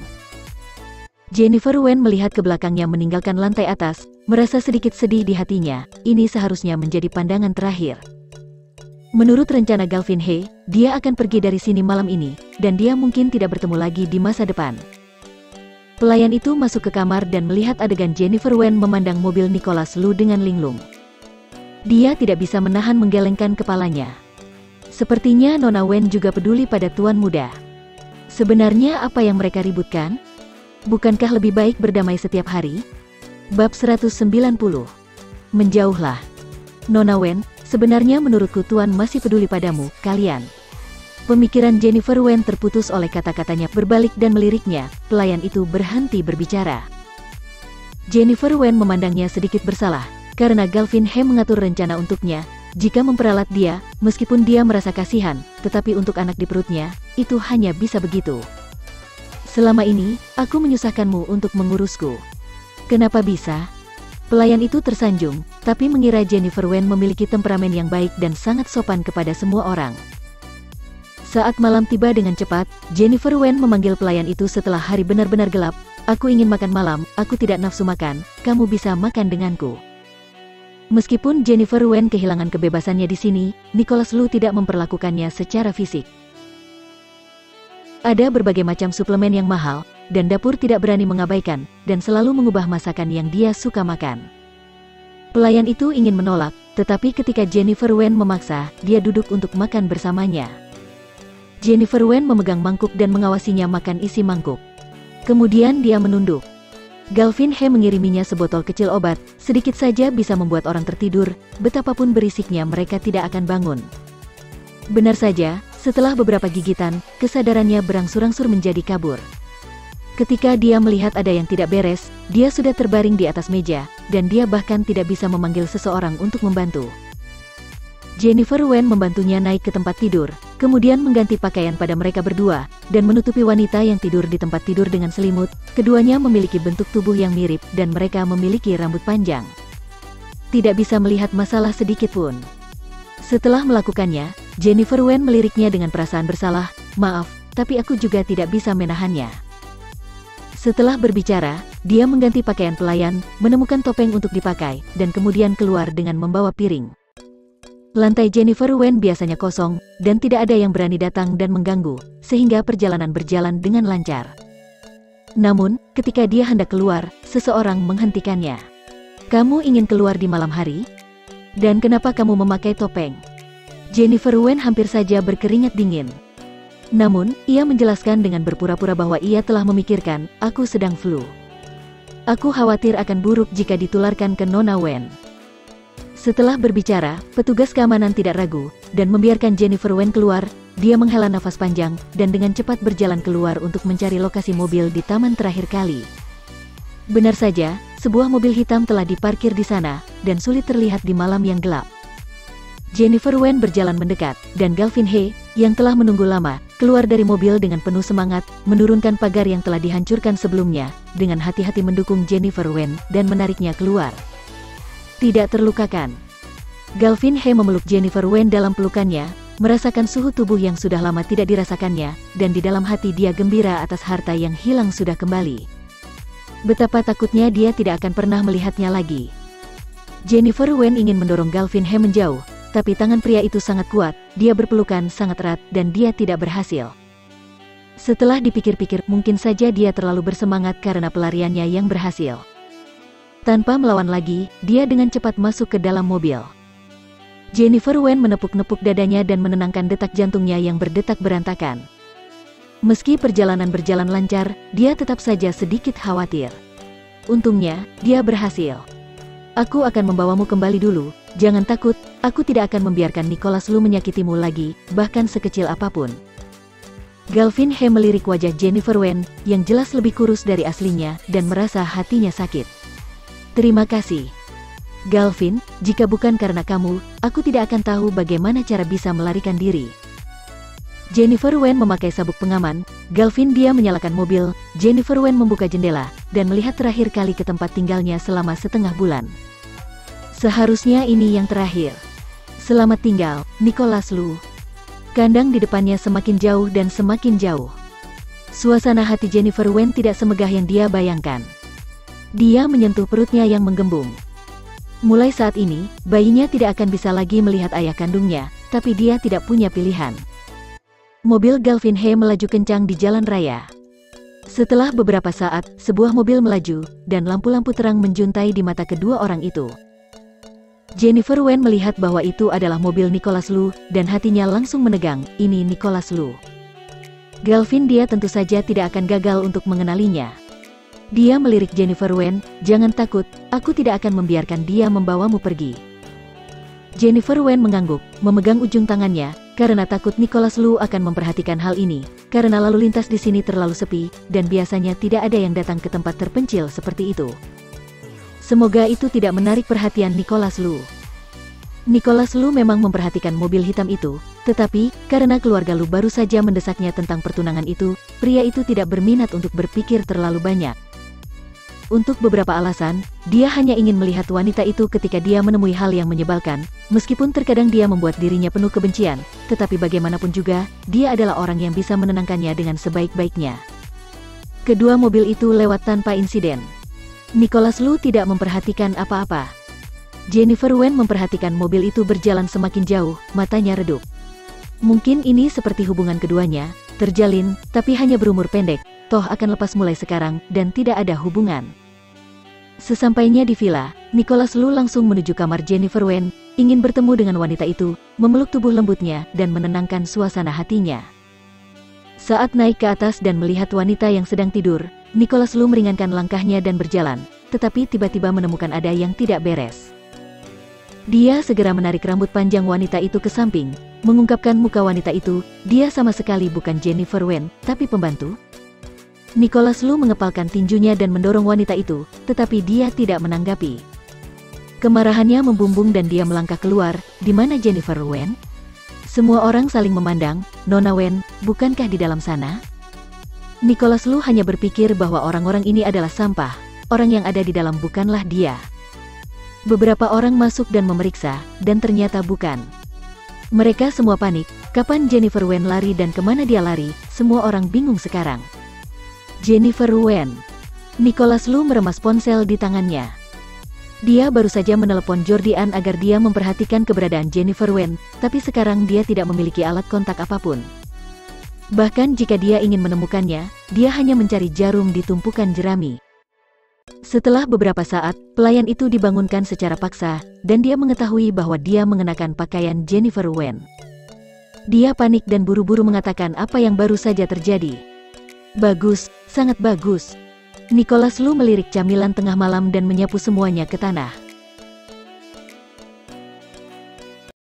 Jennifer Wen melihat ke belakangnya meninggalkan lantai atas, merasa sedikit sedih di hatinya, ini seharusnya menjadi pandangan terakhir. Menurut rencana Galvin He, dia akan pergi dari sini malam ini, dan dia mungkin tidak bertemu lagi di masa depan. Pelayan itu masuk ke kamar dan melihat adegan Jennifer Wen memandang mobil Nicholas Lu dengan linglung. Dia tidak bisa menahan menggelengkan kepalanya. Sepertinya Nona Wen juga peduli pada tuan muda. Sebenarnya apa yang mereka ributkan? Bukankah lebih baik berdamai setiap hari? Bab 190. Menjauhlah. Nona Wen, sebenarnya menurutku tuan masih peduli padamu, kalian. Pemikiran Jennifer Wen terputus oleh kata-katanya berbalik dan meliriknya, pelayan itu berhenti berbicara. Jennifer Wen memandangnya sedikit bersalah, karena Galvin He mengatur rencana untuknya, jika memperalat dia, meskipun dia merasa kasihan, tetapi untuk anak di perutnya, itu hanya bisa begitu. Selama ini, aku menyusahkanmu untuk mengurusku. Kenapa bisa? Pelayan itu tersanjung, tapi mengira Jennifer Wen memiliki temperamen yang baik dan sangat sopan kepada semua orang. Saat malam tiba dengan cepat, Jennifer Wen memanggil pelayan itu setelah hari benar-benar gelap, aku ingin makan malam, aku tidak nafsu makan, kamu bisa makan denganku. Meskipun Jennifer Wen kehilangan kebebasannya di sini, Nicholas Lu tidak memperlakukannya secara fisik. Ada berbagai macam suplemen yang mahal, dan dapur tidak berani mengabaikan, dan selalu mengubah masakan yang dia suka makan. Pelayan itu ingin menolak, tetapi ketika Jennifer Wen memaksa, dia duduk untuk makan bersamanya. Jennifer Wen memegang mangkuk dan mengawasinya makan isi mangkuk. Kemudian dia menunduk. Galvin He mengiriminya sebotol kecil obat, sedikit saja bisa membuat orang tertidur, betapapun berisiknya mereka tidak akan bangun. Benar saja, setelah beberapa gigitan, kesadarannya berangsur-angsur menjadi kabur. Ketika dia melihat ada yang tidak beres, dia sudah terbaring di atas meja, dan dia bahkan tidak bisa memanggil seseorang untuk membantu. Jennifer Wen membantunya naik ke tempat tidur, kemudian mengganti pakaian pada mereka berdua, dan menutupi wanita yang tidur di tempat tidur dengan selimut. Keduanya memiliki bentuk tubuh yang mirip, dan mereka memiliki rambut panjang. Tidak bisa melihat masalah sedikit pun. Setelah melakukannya, Jennifer Wen meliriknya dengan perasaan bersalah, maaf, tapi aku juga tidak bisa menahannya. Setelah berbicara, dia mengganti pakaian pelayan, menemukan topeng untuk dipakai, dan kemudian keluar dengan membawa piring. Lantai Jennifer Wen biasanya kosong, dan tidak ada yang berani datang dan mengganggu, sehingga perjalanan berjalan dengan lancar. Namun, ketika dia hendak keluar, seseorang menghentikannya. Kamu ingin keluar di malam hari? Dan kenapa kamu memakai topeng? Jennifer Wen hampir saja berkeringat dingin. Namun, ia menjelaskan dengan berpura-pura bahwa ia telah memikirkan, aku sedang flu. Aku khawatir akan buruk jika ditularkan ke Nona Wen. Setelah berbicara, petugas keamanan tidak ragu, dan membiarkan Jennifer Wen keluar. Dia menghela nafas panjang, dan dengan cepat berjalan keluar untuk mencari lokasi mobil di taman terakhir kali. Benar saja, sebuah mobil hitam telah diparkir di sana, dan sulit terlihat di malam yang gelap. Jennifer Wen berjalan mendekat, dan Galvin He, yang telah menunggu lama, keluar dari mobil dengan penuh semangat, menurunkan pagar yang telah dihancurkan sebelumnya, dengan hati-hati mendukung Jennifer Wen, dan menariknya keluar. Tidak terlukakan. Galvin He memeluk Jennifer Wen dalam pelukannya, merasakan suhu tubuh yang sudah lama tidak dirasakannya, dan di dalam hati dia gembira atas harta yang hilang sudah kembali. Betapa takutnya dia tidak akan pernah melihatnya lagi. Jennifer Wen ingin mendorong Galvin He menjauh, tapi tangan pria itu sangat kuat, dia berpelukan sangat erat, dan dia tidak berhasil. Setelah dipikir-pikir, mungkin saja dia terlalu bersemangat karena pelariannya yang berhasil. Tanpa melawan lagi, dia dengan cepat masuk ke dalam mobil. Jennifer Wen menepuk-nepuk dadanya dan menenangkan detak jantungnya yang berdetak berantakan. Meski perjalanan berjalan lancar, dia tetap saja sedikit khawatir. Untungnya, dia berhasil. Aku akan membawamu kembali dulu, jangan takut, aku tidak akan membiarkan Nicholas Lu menyakitimu lagi, bahkan sekecil apapun. Galvin He melirik wajah Jennifer Wen, yang jelas lebih kurus dari aslinya, dan merasa hatinya sakit. Terima kasih. Galvin, jika bukan karena kamu, aku tidak akan tahu bagaimana cara bisa melarikan diri. Jennifer Wen memakai sabuk pengaman, Galvin dia menyalakan mobil, Jennifer Wen membuka jendela, dan melihat terakhir kali ke tempat tinggalnya selama setengah bulan. Seharusnya ini yang terakhir. Selamat tinggal, Nicholas Lu. Kandang di depannya semakin jauh dan semakin jauh. Suasana hati Jennifer Wen tidak semegah yang dia bayangkan. Dia menyentuh perutnya yang menggembung. Mulai saat ini, bayinya tidak akan bisa lagi melihat ayah kandungnya, tapi dia tidak punya pilihan. Mobil Galvin He melaju kencang di jalan raya. Setelah beberapa saat, sebuah mobil melaju, dan lampu-lampu terang menjuntai di mata kedua orang itu. Jennifer Wen melihat bahwa itu adalah mobil Nicholas Lu, dan hatinya langsung menegang, ini Nicholas Lu. Galvin dia tentu saja tidak akan gagal untuk mengenalinya. Dia melirik Jennifer Wen, jangan takut, aku tidak akan membiarkan dia membawamu pergi. Jennifer Wen mengangguk, memegang ujung tangannya, karena takut Nicholas Lu akan memperhatikan hal ini, karena lalu lintas di sini terlalu sepi, dan biasanya tidak ada yang datang ke tempat terpencil seperti itu. Semoga itu tidak menarik perhatian Nicholas Lu. Nicholas Lu memang memperhatikan mobil hitam itu, tetapi, karena keluarga Lu baru saja mendesaknya tentang pertunangan itu, pria itu tidak berminat untuk berpikir terlalu banyak. Untuk beberapa alasan, dia hanya ingin melihat wanita itu ketika dia menemui hal yang menyebalkan, meskipun terkadang dia membuat dirinya penuh kebencian, tetapi bagaimanapun juga, dia adalah orang yang bisa menenangkannya dengan sebaik-baiknya. Kedua mobil itu lewat tanpa insiden. Nicholas Lu tidak memperhatikan apa-apa. Jennifer Wen memperhatikan mobil itu berjalan semakin jauh, matanya redup. Mungkin ini seperti hubungan keduanya, terjalin, tapi hanya berumur pendek, toh akan lepas mulai sekarang, dan tidak ada hubungan. Sesampainya di villa, Nicholas Lu langsung menuju kamar Jennifer Wen, ingin bertemu dengan wanita itu, memeluk tubuh lembutnya, dan menenangkan suasana hatinya. Saat naik ke atas dan melihat wanita yang sedang tidur, Nicholas Lu meringankan langkahnya dan berjalan, tetapi tiba-tiba menemukan ada yang tidak beres. Dia segera menarik rambut panjang wanita itu ke samping, mengungkapkan muka wanita itu, dia sama sekali bukan Jennifer Wen, tapi pembantu. Nicholas Lu mengepalkan tinjunya dan mendorong wanita itu, tetapi dia tidak menanggapi. Kemarahannya membumbung dan dia melangkah keluar, di mana Jennifer Wen? Semua orang saling memandang, Nona Wen, bukankah di dalam sana? Nicholas Lu hanya berpikir bahwa orang-orang ini adalah sampah, orang yang ada di dalam bukanlah dia. Beberapa orang masuk dan memeriksa, dan ternyata bukan. Mereka semua panik, kapan Jennifer Wen lari dan kemana dia lari, semua orang bingung sekarang. Jennifer Wen. Nicholas Lu meremas ponsel di tangannya. Dia baru saja menelepon Jordian agar dia memperhatikan keberadaan Jennifer Wen, tapi sekarang dia tidak memiliki alat kontak apapun. Bahkan jika dia ingin menemukannya, dia hanya mencari jarum di tumpukan jerami. Setelah beberapa saat, pelayan itu dibangunkan secara paksa, dan dia mengetahui bahwa dia mengenakan pakaian Jennifer Wen. Dia panik dan buru-buru mengatakan apa yang baru saja terjadi. Bagus, sangat bagus. Nicholas Lu melirik camilan tengah malam dan menyapu semuanya ke tanah.